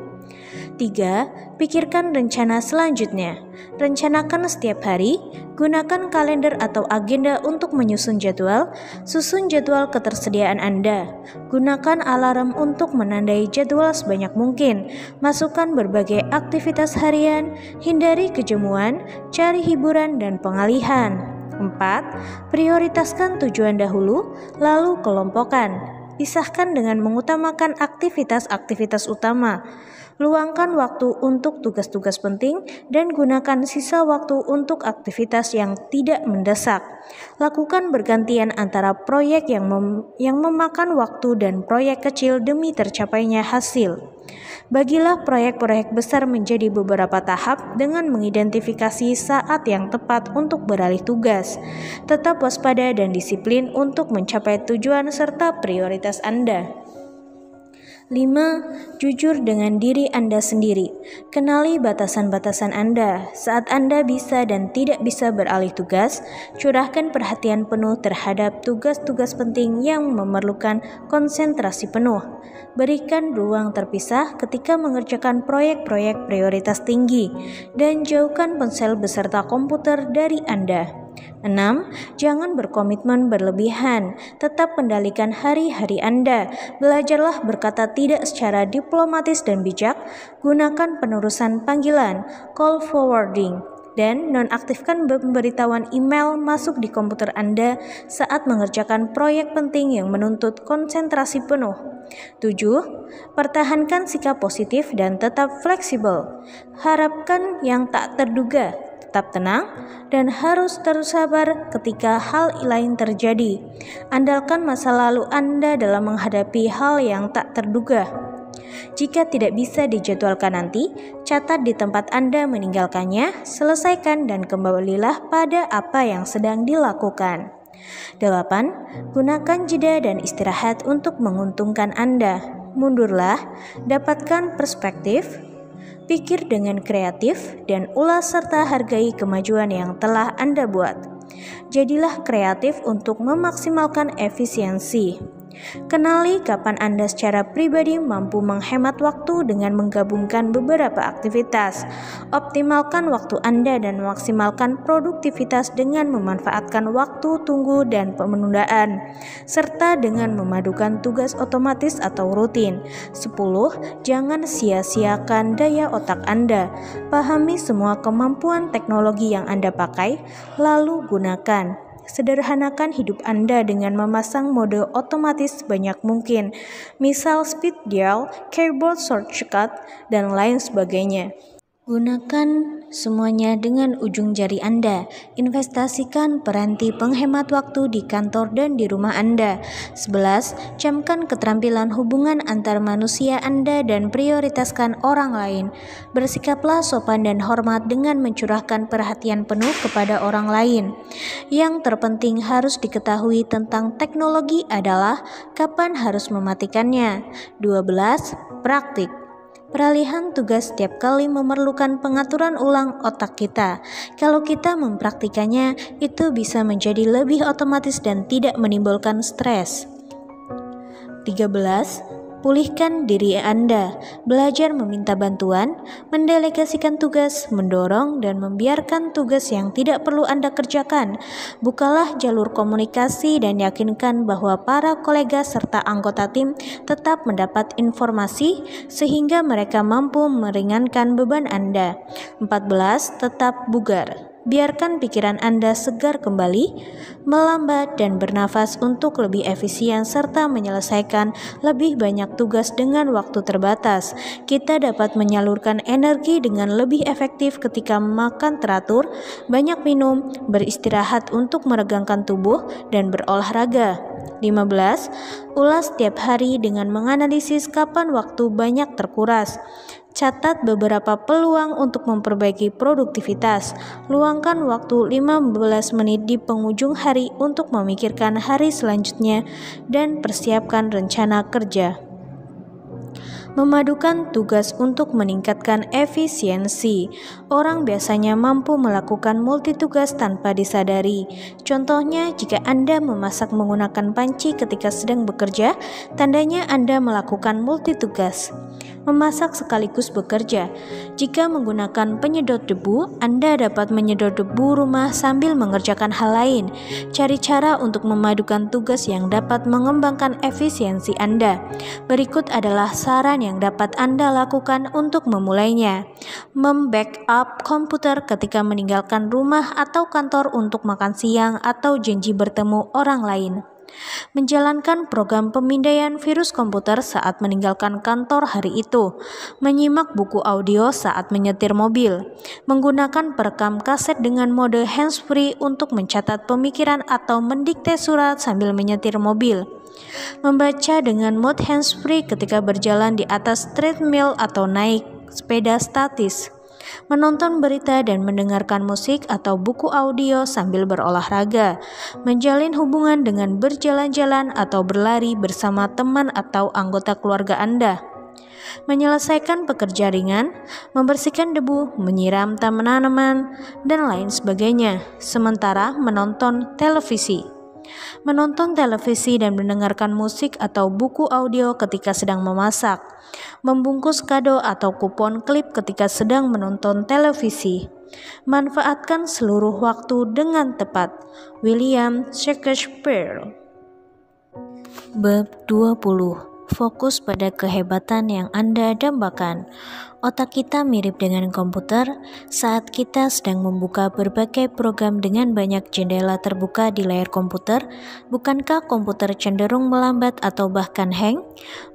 3. Pikirkan rencana selanjutnya. Rencanakan setiap hari, gunakan kalender atau agenda untuk menyusun jadwal, susun jadwal ketersediaan Anda. Gunakan alarm untuk menandai jadwal sebanyak mungkin, masukkan berbagai aktivitas harian, hindari kejemuan, cari hiburan dan pengalihan. 4. Prioritaskan tujuan dahulu, lalu kelompokkan. Pisahkan dengan mengutamakan aktivitas-aktivitas utama. Luangkan waktu untuk tugas-tugas penting dan gunakan sisa waktu untuk aktivitas yang tidak mendesak. Lakukan bergantian antara proyek yang memakan waktu dan proyek kecil demi tercapainya hasil. Bagilah proyek-proyek besar menjadi beberapa tahap dengan mengidentifikasi saat yang tepat untuk beralih tugas. Tetap waspada dan disiplin untuk mencapai tujuan serta prioritas Anda. 5. Jujur dengan diri Anda sendiri. Kenali batasan-batasan Anda. Saat Anda bisa dan tidak bisa beralih tugas, curahkan perhatian penuh terhadap tugas-tugas penting yang memerlukan konsentrasi penuh. Berikan ruang terpisah ketika mengerjakan proyek-proyek prioritas tinggi, dan jauhkan ponsel beserta komputer dari Anda. 6. Jangan berkomitmen berlebihan. Tetap kendalikan hari-hari Anda. Belajarlah berkata tidak secara diplomatis dan bijak. Gunakan penerusan panggilan, call forwarding, dan nonaktifkan pemberitahuan email masuk di komputer Anda saat mengerjakan proyek penting yang menuntut konsentrasi penuh. 7. Pertahankan sikap positif dan tetap fleksibel. Harapkan yang tak terduga. Tetap tenang dan harus terus sabar ketika hal lain terjadi. Andalkan masa lalu Anda dalam menghadapi hal yang tak terduga. Jika tidak bisa dijadwalkan nanti, catat di tempat Anda meninggalkannya, selesaikan dan kembalilah pada apa yang sedang dilakukan. 8. Gunakan jeda dan istirahat untuk menguntungkan Anda. Mundurlah, dapatkan perspektif, pikir dengan kreatif, dan ulas serta hargai kemajuan yang telah Anda buat. Jadilah kreatif untuk memaksimalkan efisiensi. Kenali kapan Anda secara pribadi mampu menghemat waktu dengan menggabungkan beberapa aktivitas. Optimalkan waktu Anda dan maksimalkan produktivitas dengan memanfaatkan waktu tunggu dan penundaan, serta dengan memadukan tugas otomatis atau rutin. 10. Jangan sia-siakan daya otak Anda. Pahami semua kemampuan teknologi yang Anda pakai, lalu gunakan. Sederhanakan hidup Anda dengan memasang mode otomatis sebanyak mungkin, misal speed dial, keyboard shortcut, dan lain sebagainya. Gunakan semuanya dengan ujung jari Anda. Investasikan peranti penghemat waktu di kantor dan di rumah Anda. 11. Camkan keterampilan hubungan antar manusia Anda dan prioritaskan orang lain. Bersikaplah sopan dan hormat dengan mencurahkan perhatian penuh kepada orang lain. Yang terpenting harus diketahui tentang teknologi adalah kapan harus mematikannya. 12. Praktik. Peralihan tugas setiap kali memerlukan pengaturan ulang otak kita. Kalau kita mempraktikannya, itu bisa menjadi lebih otomatis dan tidak menimbulkan stres. 13. Pulihkan diri Anda. Belajar meminta bantuan, mendelegasikan tugas, mendorong, dan membiarkan tugas yang tidak perlu Anda kerjakan. Bukalah jalur komunikasi dan yakinkan bahwa para kolega serta anggota tim tetap mendapat informasi sehingga mereka mampu meringankan beban Anda. 14. Tetap bugar. Biarkan pikiran Anda segar kembali, melambat dan bernafas untuk lebih efisien serta menyelesaikan lebih banyak tugas dengan waktu terbatas. Kita dapat menyalurkan energi dengan lebih efektif ketika makan teratur, banyak minum, beristirahat untuk meregangkan tubuh, dan berolahraga. 15. Ulas setiap hari dengan menganalisis kapan waktu banyak terkuras. Catat beberapa peluang untuk memperbaiki produktivitas. Luangkan waktu 15 menit di penghujung hari untuk memikirkan hari selanjutnya dan persiapkan rencana kerja. Memadukan tugas untuk meningkatkan efisiensi. Orang biasanya mampu melakukan multitugas tanpa disadari. Contohnya, jika Anda memasak menggunakan panci ketika sedang bekerja, tandanya Anda melakukan multitugas. Memasak sekaligus bekerja. Jika menggunakan penyedot debu, Anda dapat menyedot debu rumah sambil mengerjakan hal lain. Cari cara untuk memadukan tugas yang dapat mengembangkan efisiensi Anda. Berikut adalah saran yang dapat Anda lakukan untuk memulainya. Membackup komputer ketika meninggalkan rumah atau kantor untuk makan siang atau janji bertemu orang lain. Menjalankan program pemindaian virus komputer saat meninggalkan kantor hari itu. Menyimak buku audio saat menyetir mobil. Menggunakan perekam kaset dengan mode hands-free untuk mencatat pemikiran atau mendikte surat sambil menyetir mobil. Membaca dengan mode hands-free ketika berjalan di atas treadmill atau naik sepeda statis. Menonton berita dan mendengarkan musik atau buku audio sambil berolahraga. Menjalin hubungan dengan berjalan-jalan atau berlari bersama teman atau anggota keluarga Anda. Menyelesaikan pekerjaan ringan, membersihkan debu, menyiram tanaman, dan lain sebagainya, sementara menonton televisi. menonton televisi dan mendengarkan musik atau buku audio ketika sedang memasak, membungkus kado atau kupon klip ketika sedang menonton televisi. Manfaatkan seluruh waktu dengan tepat. William Shakespeare. Bab 20. Fokus pada kehebatan yang Anda dambakan. Otak kita mirip dengan komputer. Saat kita sedang membuka berbagai program dengan banyak jendela terbuka di layar komputer, bukankah komputer cenderung melambat atau bahkan hang?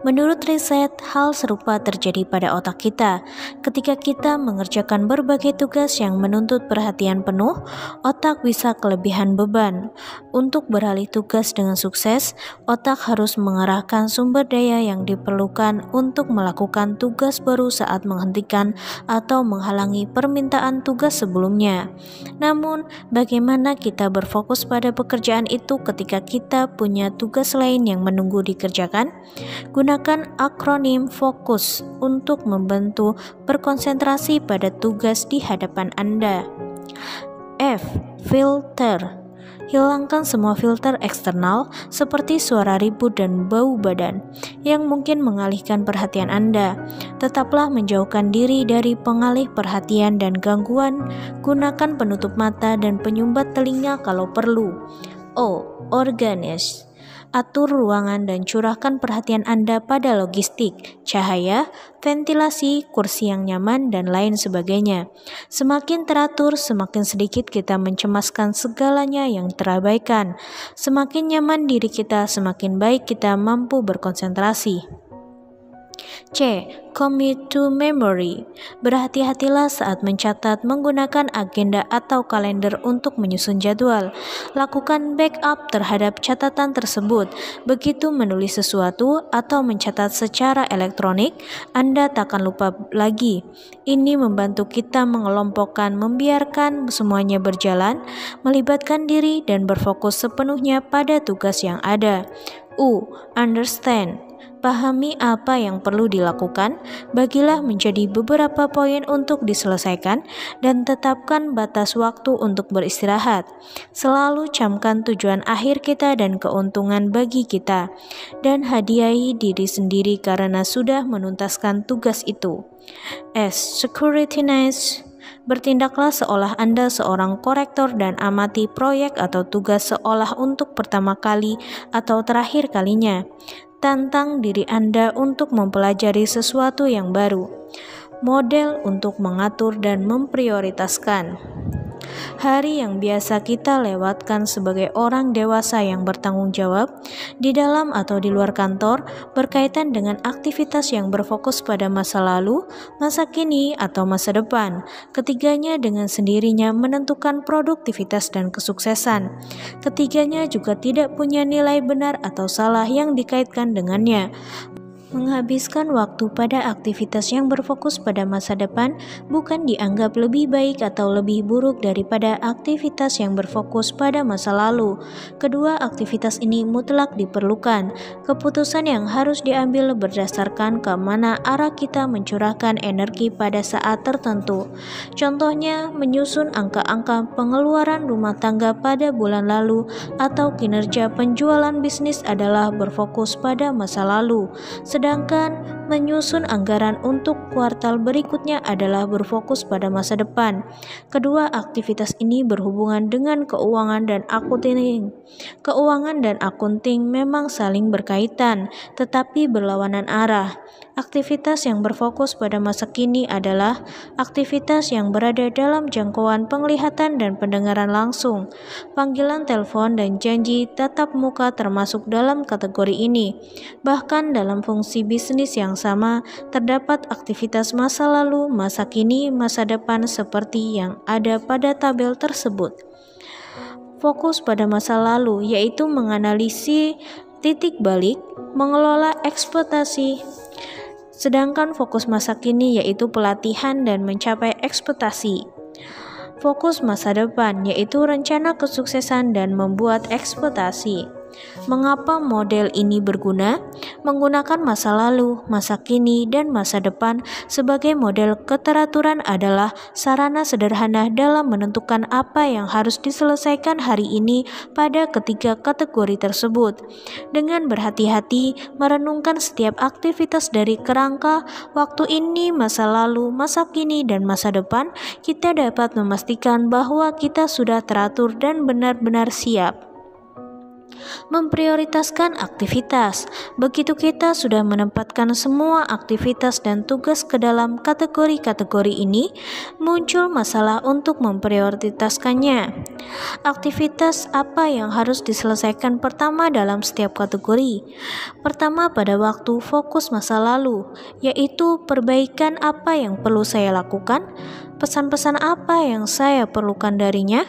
Menurut riset, hal serupa terjadi pada otak kita. Ketika kita mengerjakan berbagai tugas yang menuntut perhatian penuh, otak bisa kelebihan beban. Untuk beralih tugas dengan sukses, otak harus mengerahkan sumber daya yang diperlukan untuk melakukan tugas baru saat menghentikan atau menghalangi permintaan tugas sebelumnya. Namun, bagaimana kita berfokus pada pekerjaan itu ketika kita punya tugas lain yang menunggu dikerjakan? Gunakan akronim FOKUS untuk membantu berkonsentrasi pada tugas di hadapan Anda. F. Filter. Hilangkan semua filter eksternal seperti suara ribut dan bau badan yang mungkin mengalihkan perhatian Anda. Tetaplah menjauhkan diri dari pengalih perhatian dan gangguan. Gunakan penutup mata dan penyumbat telinga kalau perlu. O. Organize. Atur ruangan dan curahkan perhatian Anda pada logistik, cahaya, ventilasi, kursi yang nyaman, dan lain sebagainya. Semakin teratur, semakin sedikit kita mencemaskan segalanya yang terabaikan. Semakin nyaman diri kita, semakin baik kita mampu berkonsentrasi. C. Commit to memory. Berhati-hatilah saat mencatat menggunakan agenda atau kalender untuk menyusun jadwal. Lakukan backup terhadap catatan tersebut. Begitu menulis sesuatu atau mencatat secara elektronik, Anda tak akan lupa lagi. Ini membantu kita mengelompokkan, membiarkan semuanya berjalan, melibatkan diri dan berfokus sepenuhnya pada tugas yang ada. U. Understand. Pahami apa yang perlu dilakukan, bagilah menjadi beberapa poin untuk diselesaikan, dan tetapkan batas waktu untuk beristirahat. Selalu camkan tujuan akhir kita dan keuntungan bagi kita, dan hadiahi diri sendiri karena sudah menuntaskan tugas itu. S. Scrutinize. Bertindaklah seolah Anda seorang korektor dan amati proyek atau tugas seolah untuk pertama kali atau terakhir kalinya. Tantang diri Anda untuk mempelajari sesuatu yang baru. Model untuk mengatur dan memprioritaskan. Hari yang biasa kita lewatkan sebagai orang dewasa yang bertanggung jawab di dalam atau di luar kantor berkaitan dengan aktivitas yang berfokus pada masa lalu, masa kini, atau masa depan. Ketiganya dengan sendirinya menentukan produktivitas dan kesuksesan. Ketiganya juga tidak punya nilai benar atau salah yang dikaitkan dengannya. Menghabiskan waktu pada aktivitas yang berfokus pada masa depan bukan dianggap lebih baik atau lebih buruk daripada aktivitas yang berfokus pada masa lalu. Kedua aktivitas ini mutlak diperlukan. Keputusan yang harus diambil berdasarkan ke mana arah kita mencurahkan energi pada saat tertentu. Contohnya, menyusun angka-angka pengeluaran rumah tangga pada bulan lalu atau kinerja penjualan bisnis adalah berfokus pada masa lalu. Sedangkan menyusun anggaran untuk kuartal berikutnya adalah berfokus pada masa depan. Kedua aktivitas ini berhubungan dengan keuangan dan akunting. Keuangan dan akunting memang saling berkaitan, tetapi berlawanan arah. Aktivitas yang berfokus pada masa kini adalah aktivitas yang berada dalam jangkauan penglihatan dan pendengaran langsung. Panggilan telepon dan janji tatap muka termasuk dalam kategori ini. Bahkan dalam fungsi bisnis yang sama, terdapat aktivitas masa lalu, masa kini, masa depan seperti yang ada pada tabel tersebut. Fokus pada masa lalu yaitu menganalisis titik balik, mengelola ekspektasi. Sedangkan fokus masa kini yaitu pelatihan dan mencapai ekspektasi. Fokus masa depan yaitu rencana kesuksesan dan membuat ekspektasi. Mengapa model ini berguna? Menggunakan masa lalu, masa kini, dan masa depan sebagai model keteraturan adalah sarana sederhana dalam menentukan apa yang harus diselesaikan hari ini pada ketiga kategori tersebut. Dengan berhati-hati merenungkan setiap aktivitas dari kerangka waktu ini, masa lalu, masa kini, dan masa depan, kita dapat memastikan bahwa kita sudah teratur dan benar-benar siap. Memprioritaskan aktivitas. Begitu kita sudah menempatkan semua aktivitas dan tugas ke dalam kategori-kategori ini, muncul masalah untuk memprioritaskannya. Aktivitas apa yang harus diselesaikan pertama dalam setiap kategori? Pertama, pada waktu fokus masa lalu, yaitu perbaikan apa yang perlu saya lakukan, pesan-pesan apa yang saya perlukan darinya,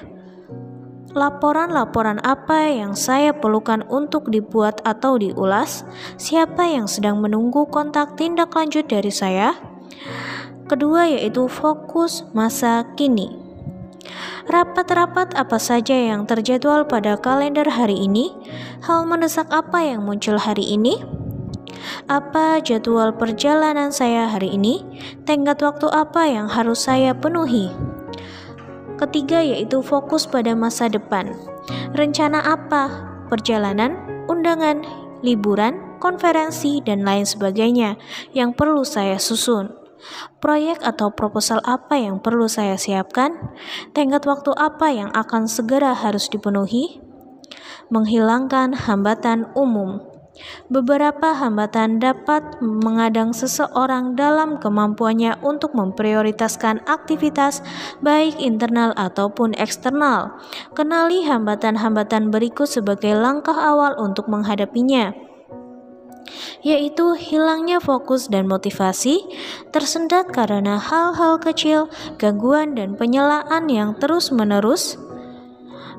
laporan-laporan apa yang saya perlukan untuk dibuat atau diulas, siapa yang sedang menunggu kontak tindak lanjut dari saya. Kedua, yaitu fokus masa kini. Rapat-rapat apa saja yang terjadwal pada kalender hari ini? Hal mendesak apa yang muncul hari ini? Apa jadwal perjalanan saya hari ini? Tenggat waktu apa yang harus saya penuhi? Ketiga, yaitu fokus pada masa depan. Rencana apa? Perjalanan, undangan, liburan, konferensi, dan lain sebagainya yang perlu saya susun. Proyek atau proposal apa yang perlu saya siapkan? Tenggat waktu apa yang akan segera harus dipenuhi? Menghilangkan hambatan umum. Beberapa hambatan dapat mengadang seseorang dalam kemampuannya untuk memprioritaskan aktivitas baik internal ataupun eksternal. Kenali hambatan-hambatan berikut sebagai langkah awal untuk menghadapinya, yaitu hilangnya fokus dan motivasi, tersendat karena hal-hal kecil, gangguan dan penyelaan yang terus-menerus,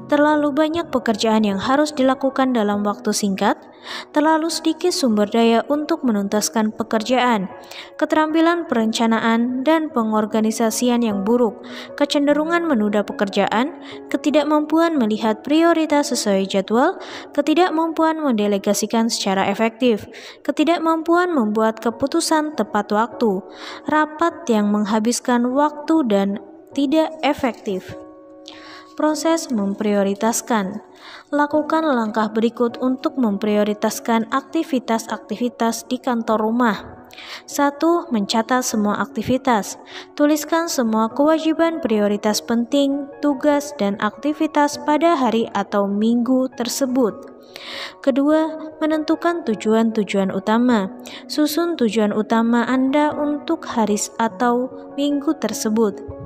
terlalu banyak pekerjaan yang harus dilakukan dalam waktu singkat, terlalu sedikit sumber daya untuk menuntaskan pekerjaan, keterampilan perencanaan dan pengorganisasian yang buruk, kecenderungan menunda pekerjaan, ketidakmampuan melihat prioritas sesuai jadwal, ketidakmampuan mendelegasikan secara efektif, ketidakmampuan membuat keputusan tepat waktu, rapat yang menghabiskan waktu dan tidak efektif. Proses memprioritaskan. Lakukan langkah berikut untuk memprioritaskan aktivitas-aktivitas di kantor rumah. 1. Mencatat semua aktivitas. Tuliskan semua kewajiban prioritas penting, tugas, dan aktivitas pada hari atau minggu tersebut. Kedua, menentukan tujuan-tujuan utama. Susun tujuan utama Anda untuk hari atau minggu tersebut.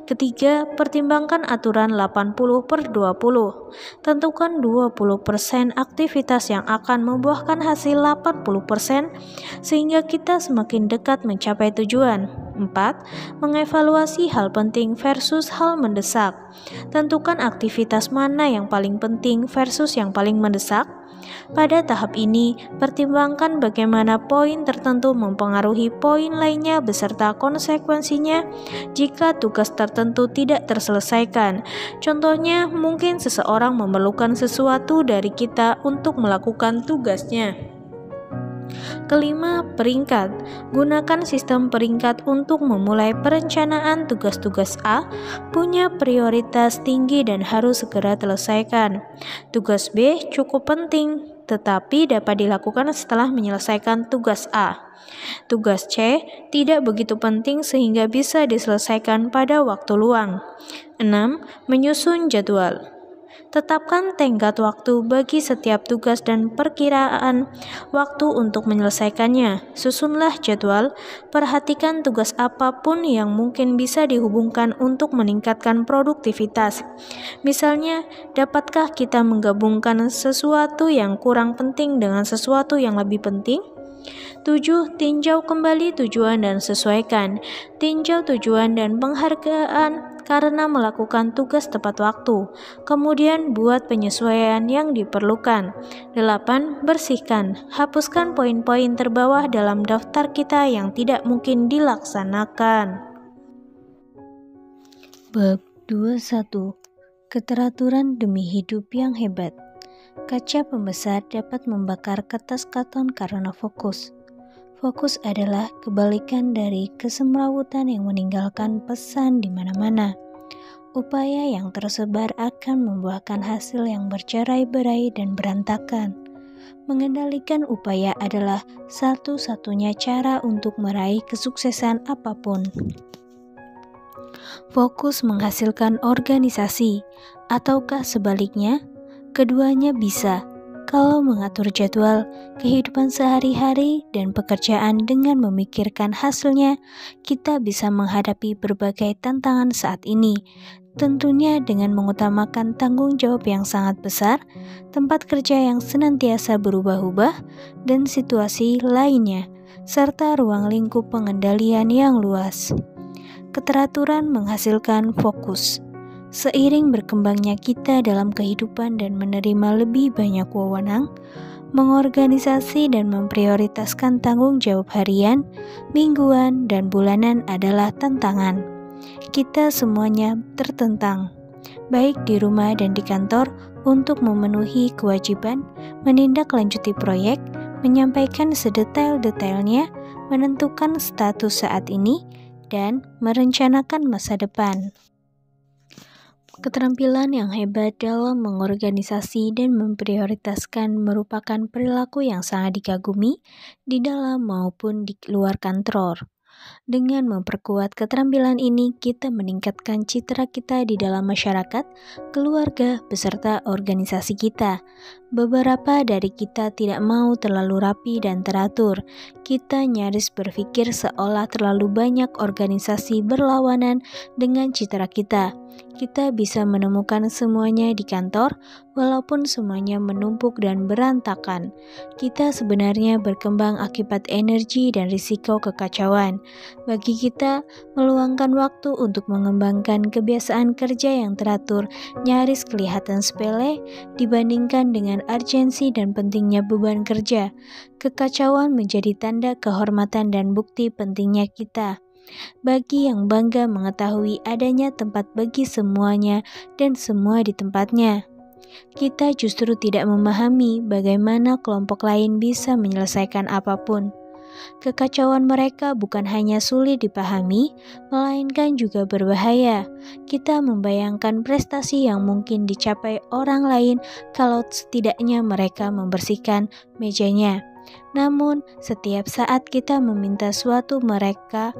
Ketiga, pertimbangkan aturan 80/20. Tentukan 20% aktivitas yang akan membuahkan hasil 80% sehingga kita semakin dekat mencapai tujuan. 4. Mengevaluasi hal penting versus hal mendesak. Tentukan aktivitas mana yang paling penting versus yang paling mendesak. Pada tahap ini, pertimbangkan bagaimana poin tertentu mempengaruhi poin lainnya beserta konsekuensinya jika tugas tertentu tidak terselesaikan. Contohnya, mungkin seseorang memerlukan sesuatu dari kita untuk melakukan tugasnya. Kelima, peringkat. Gunakan sistem peringkat untuk memulai perencanaan. Tugas-tugas A punya prioritas tinggi dan harus segera diselesaikan. Tugas B cukup penting, tetapi dapat dilakukan setelah menyelesaikan tugas A. Tugas C tidak begitu penting sehingga bisa diselesaikan pada waktu luang. 6. Menyusun jadwal. Tetapkan tenggat waktu bagi setiap tugas dan perkiraan waktu untuk menyelesaikannya. Susunlah jadwal, perhatikan tugas apapun yang mungkin bisa dihubungkan untuk meningkatkan produktivitas. Misalnya, dapatkah kita menggabungkan sesuatu yang kurang penting dengan sesuatu yang lebih penting? 7. Tinjau kembali tujuan dan sesuaikan. Tinjau tujuan dan penghargaan karena melakukan tugas tepat waktu. Kemudian buat penyesuaian yang diperlukan. 8. Bersihkan. Hapuskan poin-poin terbawah dalam daftar kita yang tidak mungkin dilaksanakan. Bab 21. Keteraturan demi hidup yang hebat. Kaca pembesar dapat membakar kertas karton karena fokus. Fokus adalah kebalikan dari kesemrawutan yang meninggalkan pesan di mana-mana. Upaya yang tersebar akan membuahkan hasil yang bercerai-berai dan berantakan. Mengendalikan upaya adalah satu-satunya cara untuk meraih kesuksesan apapun. Fokus menghasilkan organisasi, ataukah sebaliknya? Keduanya bisa. Kalau mengatur jadwal, kehidupan sehari-hari, dan pekerjaan dengan memikirkan hasilnya, kita bisa menghadapi berbagai tantangan saat ini. Tentunya dengan mengutamakan tanggung jawab yang sangat besar, tempat kerja yang senantiasa berubah-ubah, dan situasi lainnya, serta ruang lingkup pengendalian yang luas. Keteraturan menghasilkan fokus. Seiring berkembangnya kita dalam kehidupan dan menerima lebih banyak wewenang, mengorganisasi dan memprioritaskan tanggung jawab harian, mingguan, dan bulanan adalah tantangan. Kita semuanya tertentang, baik di rumah dan di kantor, untuk memenuhi kewajiban, menindaklanjuti proyek, menyampaikan sedetail-detailnya, menentukan status saat ini, dan merencanakan masa depan. Keterampilan yang hebat dalam mengorganisasi dan memprioritaskan merupakan perilaku yang sangat dikagumi di dalam maupun di luar kantor. Dengan memperkuat keterampilan ini, kita meningkatkan citra kita di dalam masyarakat, keluarga, beserta organisasi kita. Beberapa dari kita tidak mau terlalu rapi dan teratur. Kita nyaris berpikir seolah terlalu banyak organisasi berlawanan dengan citra kita. Kita bisa menemukan semuanya di kantor, walaupun semuanya menumpuk dan berantakan. Kita sebenarnya berkembang akibat energi dan risiko kekacauan. Bagi kita, meluangkan waktu untuk mengembangkan kebiasaan kerja yang teratur nyaris kelihatan sepele dibandingkan dengan urgensi dan pentingnya beban kerja. Kekacauan menjadi tanda kehormatan dan bukti pentingnya kita. Bagi yang bangga mengetahui adanya tempat bagi semuanya dan semua di tempatnya. Kita justru tidak memahami bagaimana kelompok lain bisa menyelesaikan apapun. Kekacauan mereka bukan hanya sulit dipahami, melainkan juga berbahaya. Kita membayangkan prestasi yang mungkin dicapai orang lain kalau setidaknya mereka membersihkan mejanya. Namun, setiap saat kita meminta suatu, mereka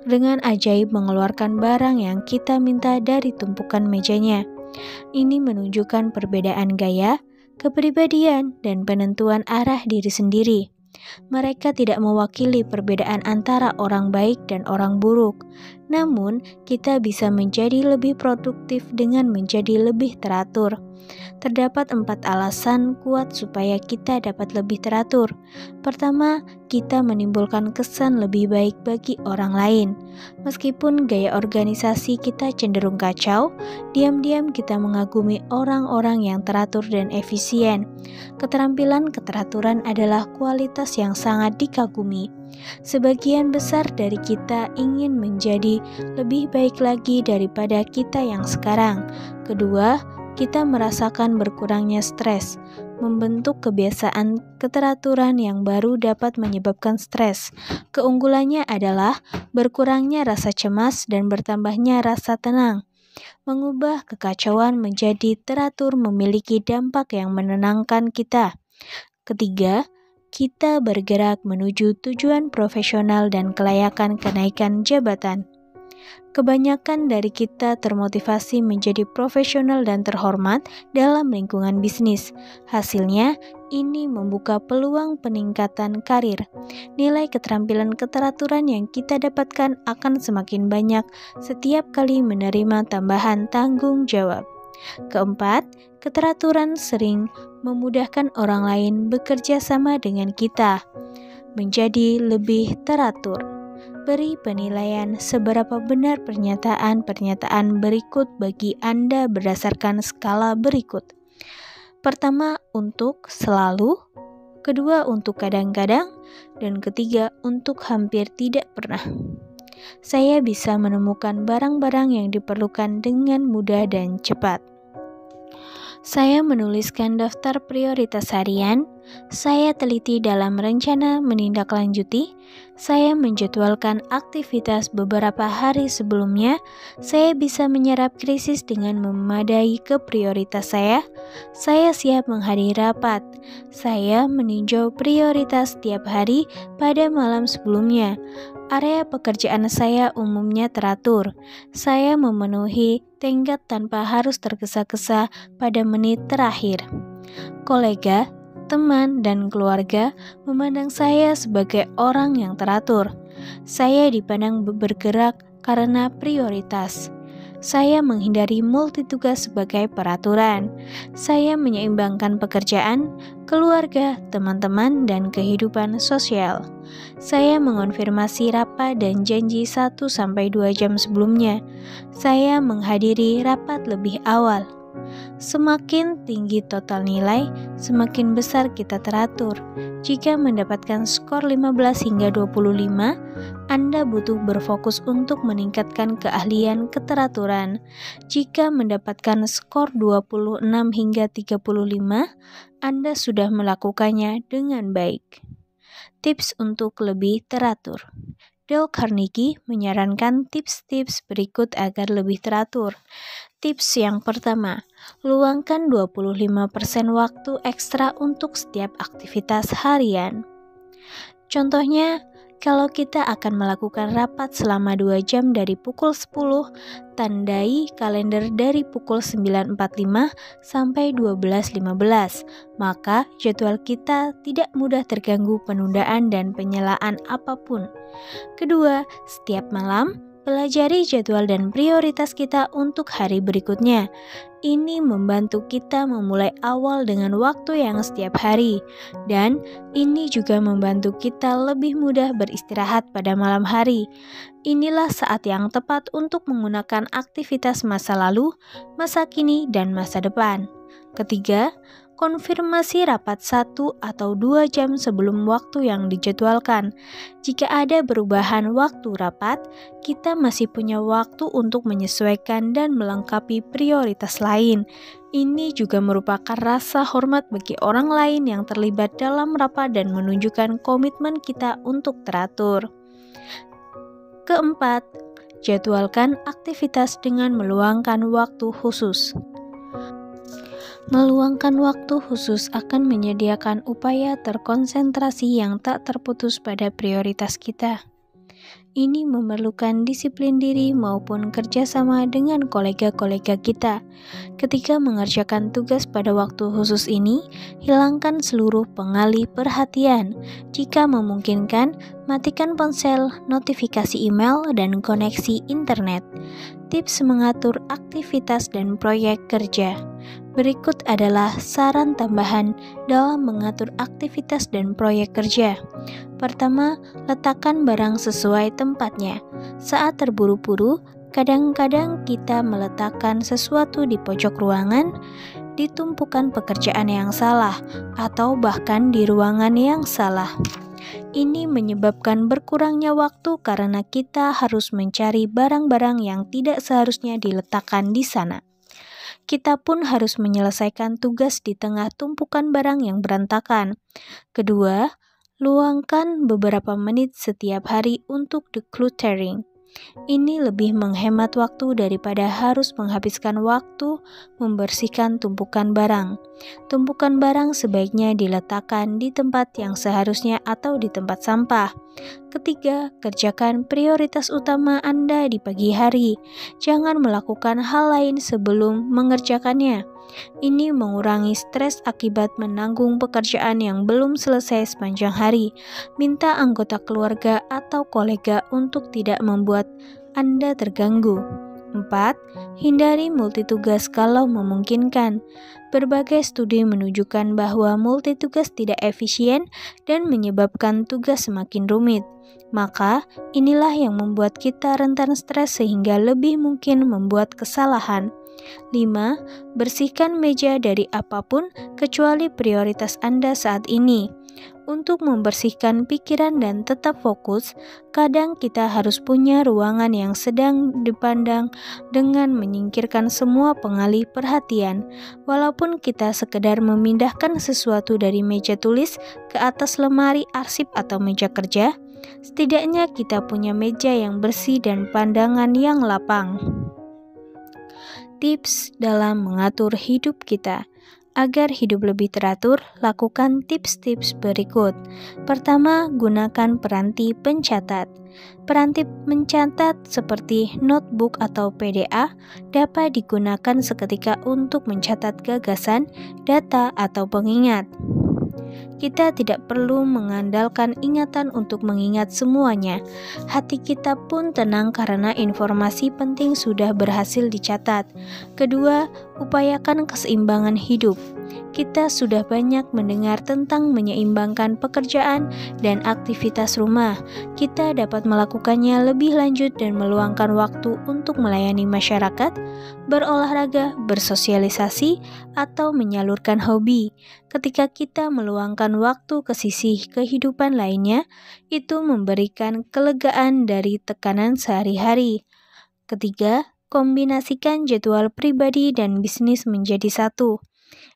dengan ajaib mengeluarkan barang yang kita minta dari tumpukan mejanya. Ini menunjukkan perbedaan gaya, kepribadian, dan penentuan arah diri sendiri. Mereka tidak mewakili perbedaan antara orang baik dan orang buruk. Namun, kita bisa menjadi lebih produktif dengan menjadi lebih teratur. Terdapat 4 alasan kuat supaya kita dapat lebih teratur. Pertama, kita menimbulkan kesan lebih baik bagi orang lain. Meskipun gaya organisasi kita cenderung kacau, diam-diam kita mengagumi orang-orang yang teratur dan efisien. Keterampilan keteraturan adalah kualitas yang sangat dikagumi. Sebagian besar dari kita ingin menjadi lebih baik lagi daripada kita yang sekarang. Kedua, kita merasakan berkurangnya stres. Membentuk kebiasaan keteraturan yang baru dapat menyebabkan stres. Keunggulannya adalah berkurangnya rasa cemas dan bertambahnya rasa tenang. Mengubah kekacauan menjadi teratur memiliki dampak yang menenangkan kita. Ketiga, kita bergerak menuju tujuan profesional dan kelayakan kenaikan jabatan. Kebanyakan dari kita termotivasi menjadi profesional dan terhormat dalam lingkungan bisnis. Hasilnya, ini membuka peluang peningkatan karir. Nilai keterampilan keteraturan yang kita dapatkan akan semakin banyak setiap kali menerima tambahan tanggung jawab. Keempat, keteraturan sering memudahkan orang lain bekerja sama dengan kita menjadi lebih teratur. Beri penilaian seberapa benar pernyataan-pernyataan berikut bagi Anda berdasarkan skala berikut. Pertama, untuk selalu, kedua, untuk kadang-kadang, dan ketiga, untuk hampir tidak pernah. Saya bisa menemukan barang-barang yang diperlukan dengan mudah dan cepat. Saya menuliskan daftar prioritas harian, saya teliti dalam rencana menindaklanjuti, saya menjadwalkan aktivitas beberapa hari sebelumnya, saya bisa menyerap krisis dengan memadai ke prioritas saya siap menghadiri rapat, saya meninjau prioritas setiap hari pada malam sebelumnya. Area pekerjaan saya umumnya teratur. Saya memenuhi tenggat tanpa harus tergesa-gesa pada menit terakhir. Kolega, teman, dan keluarga memandang saya sebagai orang yang teratur. Saya dipandang bergerak karena prioritas. Saya menghindari multitugas sebagai peraturan. Saya menyeimbangkan pekerjaan, keluarga, teman-teman, dan kehidupan sosial. Saya mengonfirmasi rapat dan janji 1-2 jam sebelumnya. Saya menghadiri rapat lebih awal. Semakin tinggi total nilai, semakin besar kita teratur. Jika mendapatkan skor 15 hingga 25, Anda butuh berfokus untuk meningkatkan keahlian keteraturan. Jika mendapatkan skor 26 hingga 35, Anda sudah melakukannya dengan baik. Tips untuk lebih teratur. Dale Carnegie menyarankan tips-tips berikut agar lebih teratur. Tips yang pertama, luangkan 25% waktu ekstra untuk setiap aktivitas harian. Contohnya, kalau kita akan melakukan rapat selama 2 jam dari pukul 10, tandai kalender dari pukul 9.45 sampai 12.15. Maka jadwal kita tidak mudah terganggu penundaan dan penyelaan apapun. Kedua, setiap malam, pelajari jadwal dan prioritas kita untuk hari berikutnya. Ini membantu kita memulai awal dengan waktu yang setiap hari, dan ini juga membantu kita lebih mudah beristirahat pada malam hari. Inilah saat yang tepat untuk menggunakan aktivitas masa lalu, masa kini, dan masa depan. Ketiga, konfirmasi rapat 1 atau 2 jam sebelum waktu yang dijadwalkan. Jika ada perubahan waktu rapat, kita masih punya waktu untuk menyesuaikan dan melengkapi prioritas lain. Ini juga merupakan rasa hormat bagi orang lain yang terlibat dalam rapat dan menunjukkan komitmen kita untuk teratur. Keempat, jadwalkan aktivitas dengan meluangkan waktu khusus. Meluangkan waktu khusus akan menyediakan upaya terkonsentrasi yang tak terputus pada prioritas kita. Ini memerlukan disiplin diri maupun kerjasama dengan kolega-kolega kita. Ketika mengerjakan tugas pada waktu khusus ini, hilangkan seluruh pengalih perhatian. Jika memungkinkan, matikan ponsel, notifikasi email, dan koneksi internet. Tips mengatur aktivitas dan proyek kerja. Berikut adalah saran tambahan dalam mengatur aktivitas dan proyek kerja. Pertama, letakkan barang sesuai tempatnya. Saat terburu-buru, kadang-kadang kita meletakkan sesuatu di pojok ruangan, di tumpukan pekerjaan yang salah, atau bahkan di ruangan yang salah. Ini menyebabkan berkurangnya waktu karena kita harus mencari barang-barang yang tidak seharusnya diletakkan di sana. Kita pun harus menyelesaikan tugas di tengah tumpukan barang yang berantakan. Kedua, luangkan beberapa menit setiap hari untuk decluttering. Ini lebih menghemat waktu daripada harus menghabiskan waktu membersihkan tumpukan barang. Tumpukan barang sebaiknya diletakkan di tempat yang seharusnya atau di tempat sampah. Ketiga, kerjakan prioritas utama Anda di pagi hari. Jangan melakukan hal lain sebelum mengerjakannya. Ini mengurangi stres akibat menanggung pekerjaan yang belum selesai sepanjang hari. Minta anggota keluarga atau kolega untuk tidak membuat Anda terganggu. 4. Hindari multitugas kalau memungkinkan. Berbagai studi menunjukkan bahwa multitugas tidak efisien dan menyebabkan tugas semakin rumit. Maka, inilah yang membuat kita rentan stres sehingga lebih mungkin membuat kesalahan. 5. Bersihkan meja dari apapun kecuali prioritas Anda saat ini. Untuk membersihkan pikiran dan tetap fokus, kadang kita harus punya ruangan yang sedang dipandang dengan menyingkirkan semua pengalih perhatian. Walaupun kita sekedar memindahkan sesuatu dari meja tulis ke atas lemari arsip atau meja kerja, setidaknya kita punya meja yang bersih dan pandangan yang lapang. Tips dalam mengatur hidup kita. Agar hidup lebih teratur, lakukan tips-tips berikut. Pertama, gunakan peranti pencatat. Peranti mencatat seperti notebook atau PDA dapat digunakan seketika untuk mencatat gagasan, data, atau pengingat. Kita tidak perlu mengandalkan ingatan untuk mengingat semuanya. Hati kita pun tenang karena informasi penting sudah berhasil dicatat. Kedua, upayakan keseimbangan hidup. Kita sudah banyak mendengar tentang menyeimbangkan pekerjaan dan aktivitas rumah. Kita dapat melakukannya lebih lanjut dan meluangkan waktu untuk melayani masyarakat, berolahraga, bersosialisasi, atau menyalurkan hobi. Ketika kita meluangkan waktu ke sisi kehidupan lainnya, itu memberikan kelegaan dari tekanan sehari-hari. Ketiga, kombinasikan jadwal pribadi dan bisnis menjadi satu.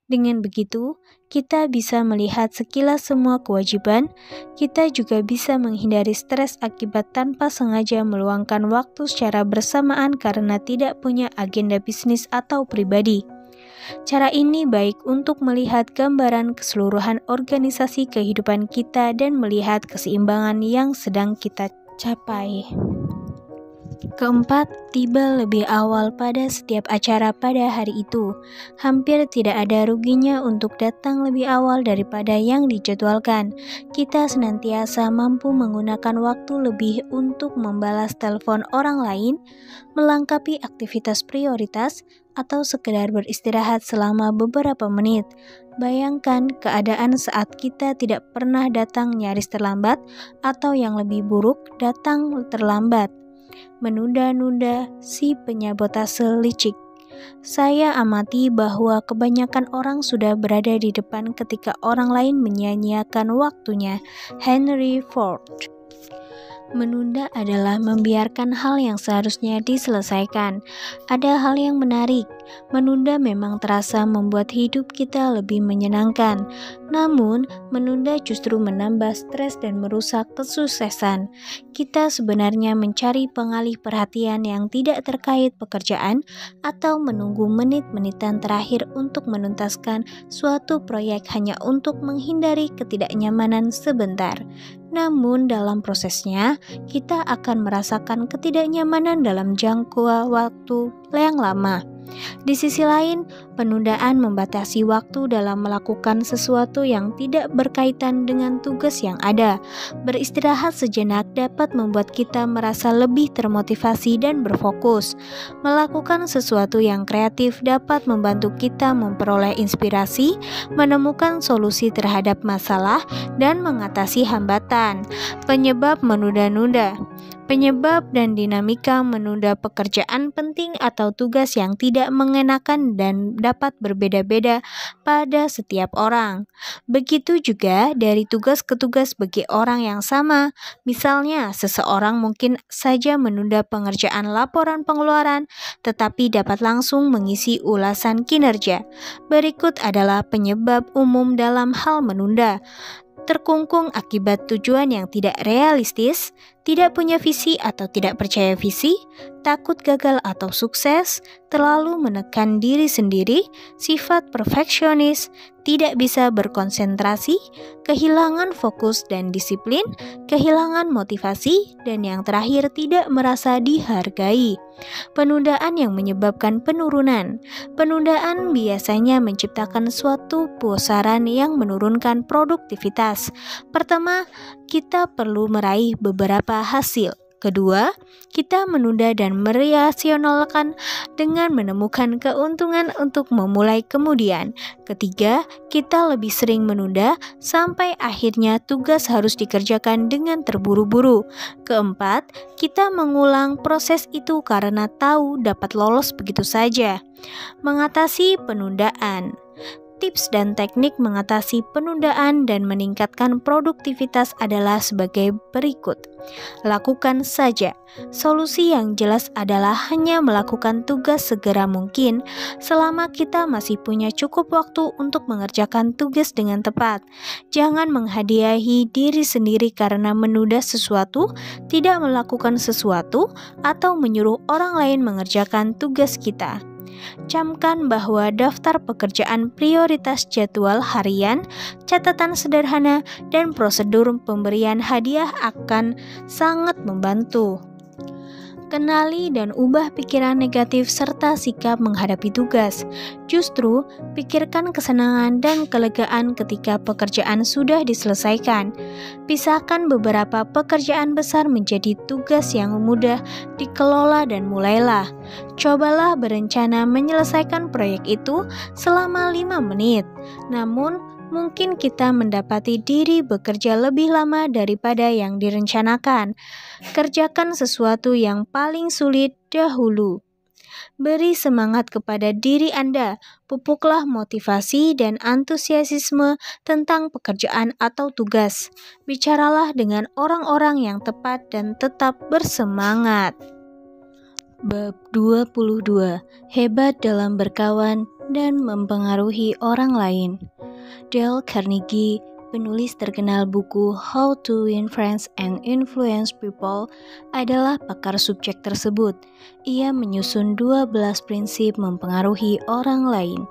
Dengan begitu, kita bisa melihat sekilas semua kewajiban. Kita juga bisa menghindari stres akibat tanpa sengaja meluangkan waktu secara bersamaan karena tidak punya agenda bisnis atau pribadi. Cara ini baik untuk melihat gambaran keseluruhan organisasi kehidupan kita dan melihat keseimbangan yang sedang kita capai. Keempat, tiba lebih awal pada setiap acara pada hari itu. Hampir tidak ada ruginya untuk datang lebih awal daripada yang dijadwalkan. Kita senantiasa mampu menggunakan waktu lebih untuk membalas telepon orang lain, melengkapi aktivitas prioritas, atau sekedar beristirahat selama beberapa menit. Bayangkan keadaan saat kita tidak pernah datang nyaris terlambat, atau yang lebih buruk, datang terlambat. Menunda-nunda si penyabotase licik. Saya amati bahwa kebanyakan orang sudah berada di depan ketika orang lain menyia-nyiakan waktunya. Henry Ford. Menunda adalah membiarkan hal yang seharusnya diselesaikan. Ada hal yang menarik. Menunda memang terasa membuat hidup kita lebih menyenangkan. Namun, menunda justru menambah stres dan merusak kesuksesan. Kita sebenarnya mencari pengalih perhatian yang tidak terkait pekerjaan atau menunggu menit-menitan terakhir untuk menuntaskan suatu proyek hanya untuk menghindari ketidaknyamanan sebentar. Namun dalam prosesnya, kita akan merasakan ketidaknyamanan dalam jangka waktu yang lama. Di sisi lain, penundaan membatasi waktu dalam melakukan sesuatu yang tidak berkaitan dengan tugas yang ada. Beristirahat sejenak dapat membuat kita merasa lebih termotivasi dan berfokus. Melakukan sesuatu yang kreatif dapat membantu kita memperoleh inspirasi, menemukan solusi terhadap masalah, dan mengatasi hambatan. Penyebab menunda-nunda. Penyebab dan dinamika menunda pekerjaan penting atau tugas yang tidak mengenakan dan dapat berbeda-beda pada setiap orang. Begitu juga dari tugas ke tugas bagi orang yang sama. Misalnya, seseorang mungkin saja menunda pengerjaan laporan pengeluaran, tetapi dapat langsung mengisi ulasan kinerja. Berikut adalah penyebab umum dalam hal menunda. Terkungkung akibat tujuan yang tidak realistis, tidak punya visi atau tidak percaya visi, takut gagal atau sukses, terlalu menekan diri sendiri, sifat perfeksionis, tidak bisa berkonsentrasi, kehilangan fokus dan disiplin, kehilangan motivasi, dan yang terakhir tidak merasa dihargai. Penundaan yang menyebabkan penurunan. Penundaan biasanya menciptakan suatu pusaran yang menurunkan produktivitas. Pertama, kita perlu meraih beberapa hasil. Kedua, kita menunda dan merasionalkan dengan menemukan keuntungan untuk memulai kemudian. Ketiga, kita lebih sering menunda sampai akhirnya tugas harus dikerjakan dengan terburu-buru. Keempat, kita mengulang proses itu karena tahu dapat lolos begitu saja. Mengatasi penundaan. Tips dan teknik mengatasi penundaan dan meningkatkan produktivitas adalah sebagai berikut. Lakukan saja. Solusi yang jelas adalah hanya melakukan tugas segera mungkin selama kita masih punya cukup waktu untuk mengerjakan tugas dengan tepat. Jangan menghadiahi diri sendiri karena menunda sesuatu, tidak melakukan sesuatu, atau menyuruh orang lain mengerjakan tugas kita. Camkan bahwa daftar pekerjaan prioritas jadwal harian, catatan sederhana, dan prosedur pemberian hadiah akan sangat membantu. Kenali dan ubah pikiran negatif serta sikap menghadapi tugas. Justru, pikirkan kesenangan dan kelegaan ketika pekerjaan sudah diselesaikan. Pisahkan beberapa pekerjaan besar menjadi tugas yang mudah dikelola dan mulailah. Cobalah berencana menyelesaikan proyek itu selama 5 menit. Namun, mungkin kita mendapati diri bekerja lebih lama daripada yang direncanakan. Kerjakan sesuatu yang paling sulit dahulu. Beri semangat kepada diri Anda, pupuklah motivasi dan antusiasme tentang pekerjaan atau tugas. Bicaralah dengan orang-orang yang tepat dan tetap bersemangat. Bab 22. Hebat dalam berkawan dan mempengaruhi orang lain. Dale Carnegie, penulis terkenal buku How to Win Friends and Influence People, adalah pakar subjek tersebut. Ia menyusun 12 prinsip mempengaruhi orang lain.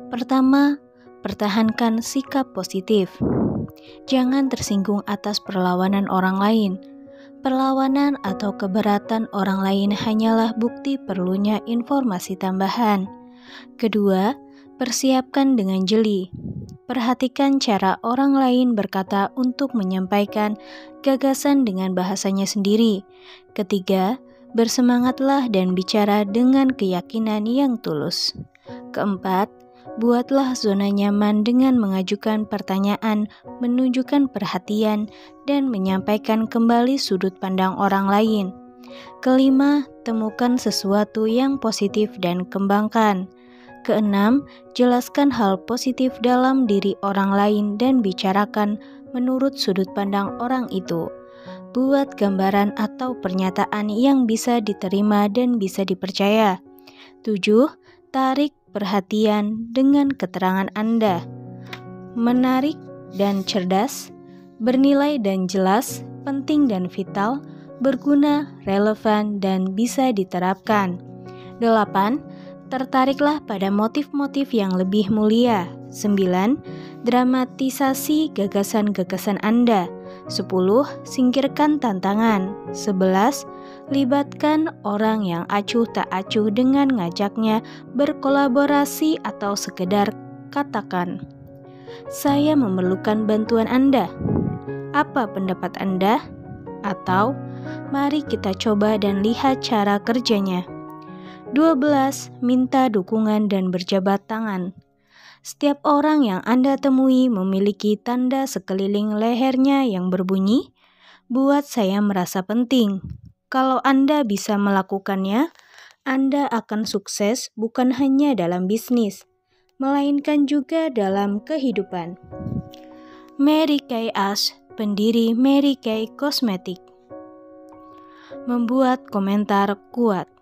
Pertama, pertahankan sikap positif. Jangan tersinggung atas perlawanan orang lain. Perlawanan atau keberatan orang lain hanyalah bukti perlunya informasi tambahan. Kedua, persiapkan dengan jeli. Perhatikan cara orang lain berkata untuk menyampaikan gagasan dengan bahasanya sendiri. Ketiga, bersemangatlah dan bicara dengan keyakinan yang tulus. Keempat, buatlah zona nyaman dengan mengajukan pertanyaan, menunjukkan perhatian, dan menyampaikan kembali sudut pandang orang lain. Kelima, temukan sesuatu yang positif dan kembangkan. Keenam, jelaskan hal positif dalam diri orang lain dan bicarakan menurut sudut pandang orang itu. Buat gambaran atau pernyataan yang bisa diterima dan bisa dipercaya. 7. Tarik perhatian dengan keterangan Anda. Menarik dan cerdas, bernilai dan jelas, penting dan vital, berguna, relevan, dan bisa diterapkan. 8. Tertariklah pada motif-motif yang lebih mulia. 9. Dramatisasi gagasan-gagasan Anda. 10. Singkirkan tantangan. 11. Libatkan orang yang acuh tak acuh dengan ngajaknya berkolaborasi atau sekedar katakan, "Saya memerlukan bantuan Anda. Apa pendapat Anda?" Atau, "Mari kita coba dan lihat cara kerjanya." 12. Minta dukungan dan berjabat tangan. Setiap orang yang Anda temui memiliki tanda sekeliling lehernya yang berbunyi, "Buat saya merasa penting." Kalau Anda bisa melakukannya, Anda akan sukses bukan hanya dalam bisnis, melainkan juga dalam kehidupan. Mary Kay Ash, pendiri Mary Kay Cosmetics, membuat komentar kuat.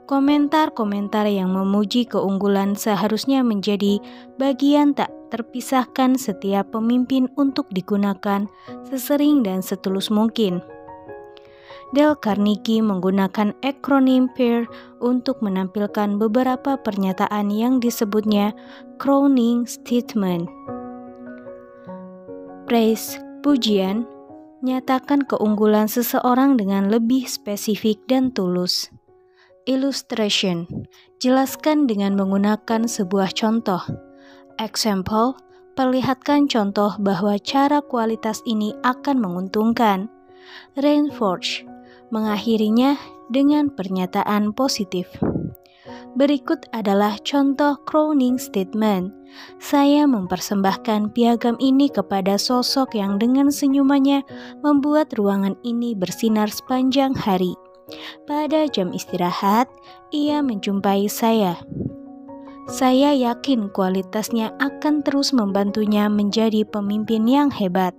Komentar-komentar yang memuji keunggulan seharusnya menjadi bagian tak terpisahkan setiap pemimpin untuk digunakan sesering dan setulus mungkin. Dale Carnegie menggunakan akronim PEAR untuk menampilkan beberapa pernyataan yang disebutnya crowning statement. Praise, pujian, nyatakan keunggulan seseorang dengan lebih spesifik dan tulus. Illustration, jelaskan dengan menggunakan sebuah contoh. Example, perlihatkan contoh bahwa cara kualitas ini akan menguntungkan. Reinforce, mengakhirinya dengan pernyataan positif. Berikut adalah contoh crowning statement. Saya mempersembahkan piagam ini kepada sosok yang dengan senyumannya membuat ruangan ini bersinar sepanjang hari. Pada jam istirahat, ia menjumpai saya. Saya yakin kualitasnya akan terus membantunya menjadi pemimpin yang hebat.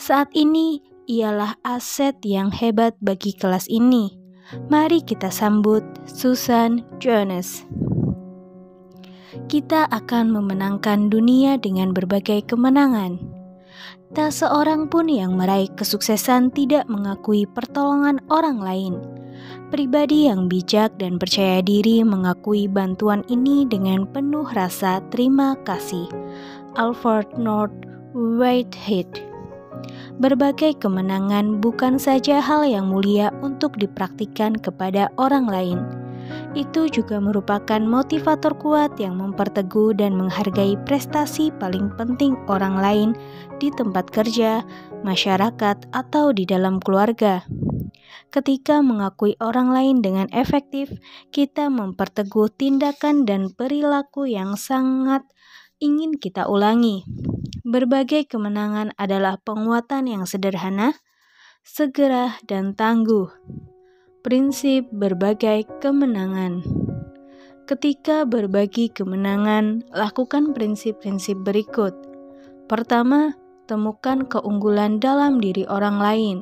Saat ini, ialah aset yang hebat bagi kelas ini. Mari kita sambut Susan Jones. Kita akan memenangkan dunia dengan berbagai kemenangan. Tak seorang pun yang meraih kesuksesan tidak mengakui pertolongan orang lain. Pribadi yang bijak dan percaya diri mengakui bantuan ini dengan penuh rasa terima kasih. Alfred North Whitehead. Berbagai kemenangan bukan saja hal yang mulia untuk dipraktikkan kepada orang lain. Itu juga merupakan motivator kuat yang memperteguh dan menghargai prestasi paling penting orang lain di tempat kerja, masyarakat, atau di dalam keluarga. Ketika mengakui orang lain dengan efektif, kita memperteguh tindakan dan perilaku yang sangat ingin kita ulangi. Berbagai kemenangan adalah penguatan yang sederhana, segera, dan tangguh. Prinsip berbagai kemenangan. Ketika berbagi kemenangan, lakukan prinsip-prinsip berikut. Pertama, temukan keunggulan dalam diri orang lain.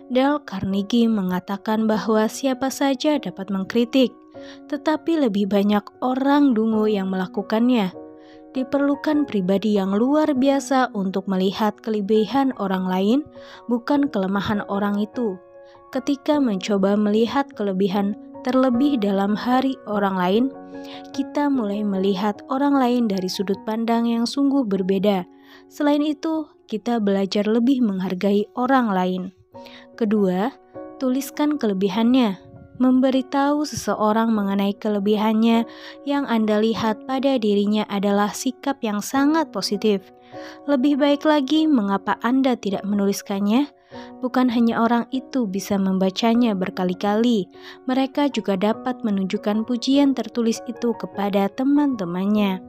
Dale Carnegie mengatakan bahwa siapa saja dapat mengkritik, tetapi lebih banyak orang dungu yang melakukannya. Diperlukan pribadi yang luar biasa untuk melihat kelebihan orang lain, bukan kelemahan orang itu. Ketika mencoba melihat kelebihan terlebih dalam hari orang lain, kita mulai melihat orang lain dari sudut pandang yang sungguh berbeda. Selain itu, kita belajar lebih menghargai orang lain. Kedua, tuliskan kelebihannya. Memberitahu seseorang mengenai kelebihannya yang Anda lihat pada dirinya adalah sikap yang sangat positif. Lebih baik lagi, mengapa Anda tidak menuliskannya? Bukan hanya orang itu bisa membacanya berkali-kali, mereka juga dapat menunjukkan pujian tertulis itu kepada teman-temannya.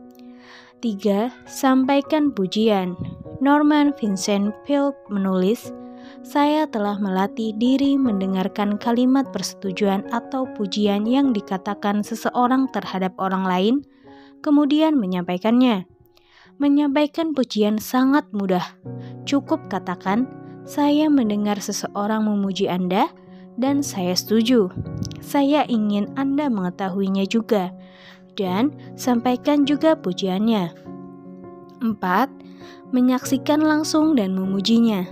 3. Sampaikan pujian. Norman Vincent Peale menulis, "Saya telah melatih diri mendengarkan kalimat persetujuan atau pujian yang dikatakan seseorang terhadap orang lain, kemudian menyampaikannya. Menyampaikan pujian sangat mudah. Cukup katakan, saya mendengar seseorang memuji Anda, dan saya setuju. Saya ingin Anda mengetahuinya juga, dan sampaikan juga pujiannya." 4. Menyaksikan langsung dan memujinya.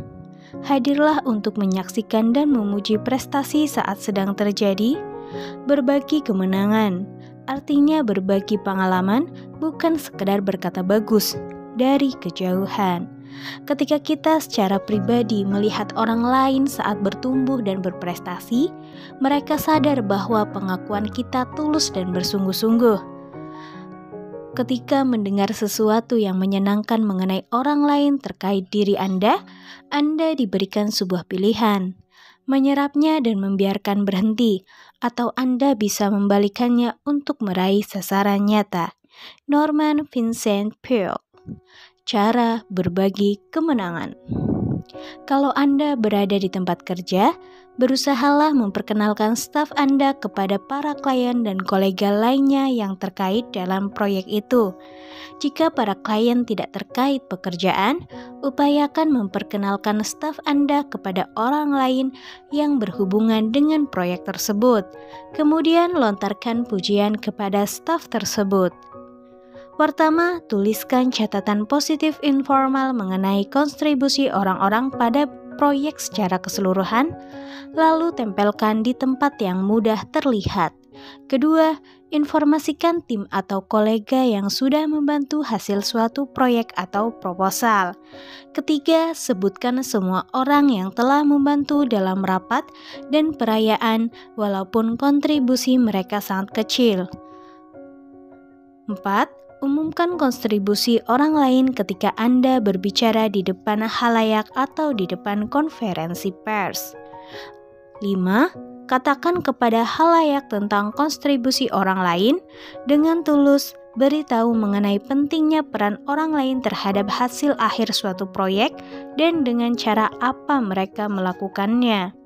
Hadirlah untuk menyaksikan dan memuji prestasi saat sedang terjadi. Berbagi kemenangan, artinya berbagi pengalaman, bukan sekedar berkata bagus dari kejauhan. Ketika kita secara pribadi melihat orang lain saat bertumbuh dan berprestasi, mereka sadar bahwa pengakuan kita tulus dan bersungguh-sungguh. Ketika mendengar sesuatu yang menyenangkan mengenai orang lain terkait diri Anda diberikan sebuah pilihan, menyerapnya dan membiarkan berhenti, atau Anda bisa membalikannya untuk meraih sasaran nyata. Norman Vincent Peale. Cara berbagi kemenangan. Kalau Anda berada di tempat kerja, berusahalah memperkenalkan staf Anda kepada para klien dan kolega lainnya yang terkait dalam proyek itu. Jika para klien tidak terkait pekerjaan, upayakan memperkenalkan staf Anda kepada orang lain yang berhubungan dengan proyek tersebut. Kemudian lontarkan pujian kepada staf tersebut. Pertama, tuliskan catatan positif informal mengenai kontribusi orang-orang pada proyek secara keseluruhan, lalu tempelkan di tempat yang mudah terlihat. Kedua, informasikan tim atau kolega yang sudah membantu hasil suatu proyek atau proposal. Ketiga, sebutkan semua orang yang telah membantu dalam rapat dan perayaan walaupun kontribusi mereka sangat kecil. 4. Umumkan kontribusi orang lain ketika Anda berbicara di depan halayak atau di depan konferensi pers. 5. Katakan kepada halayak tentang kontribusi orang lain dengan tulus. Beritahu mengenai pentingnya peran orang lain terhadap hasil akhir suatu proyek dan dengan cara apa mereka melakukannya.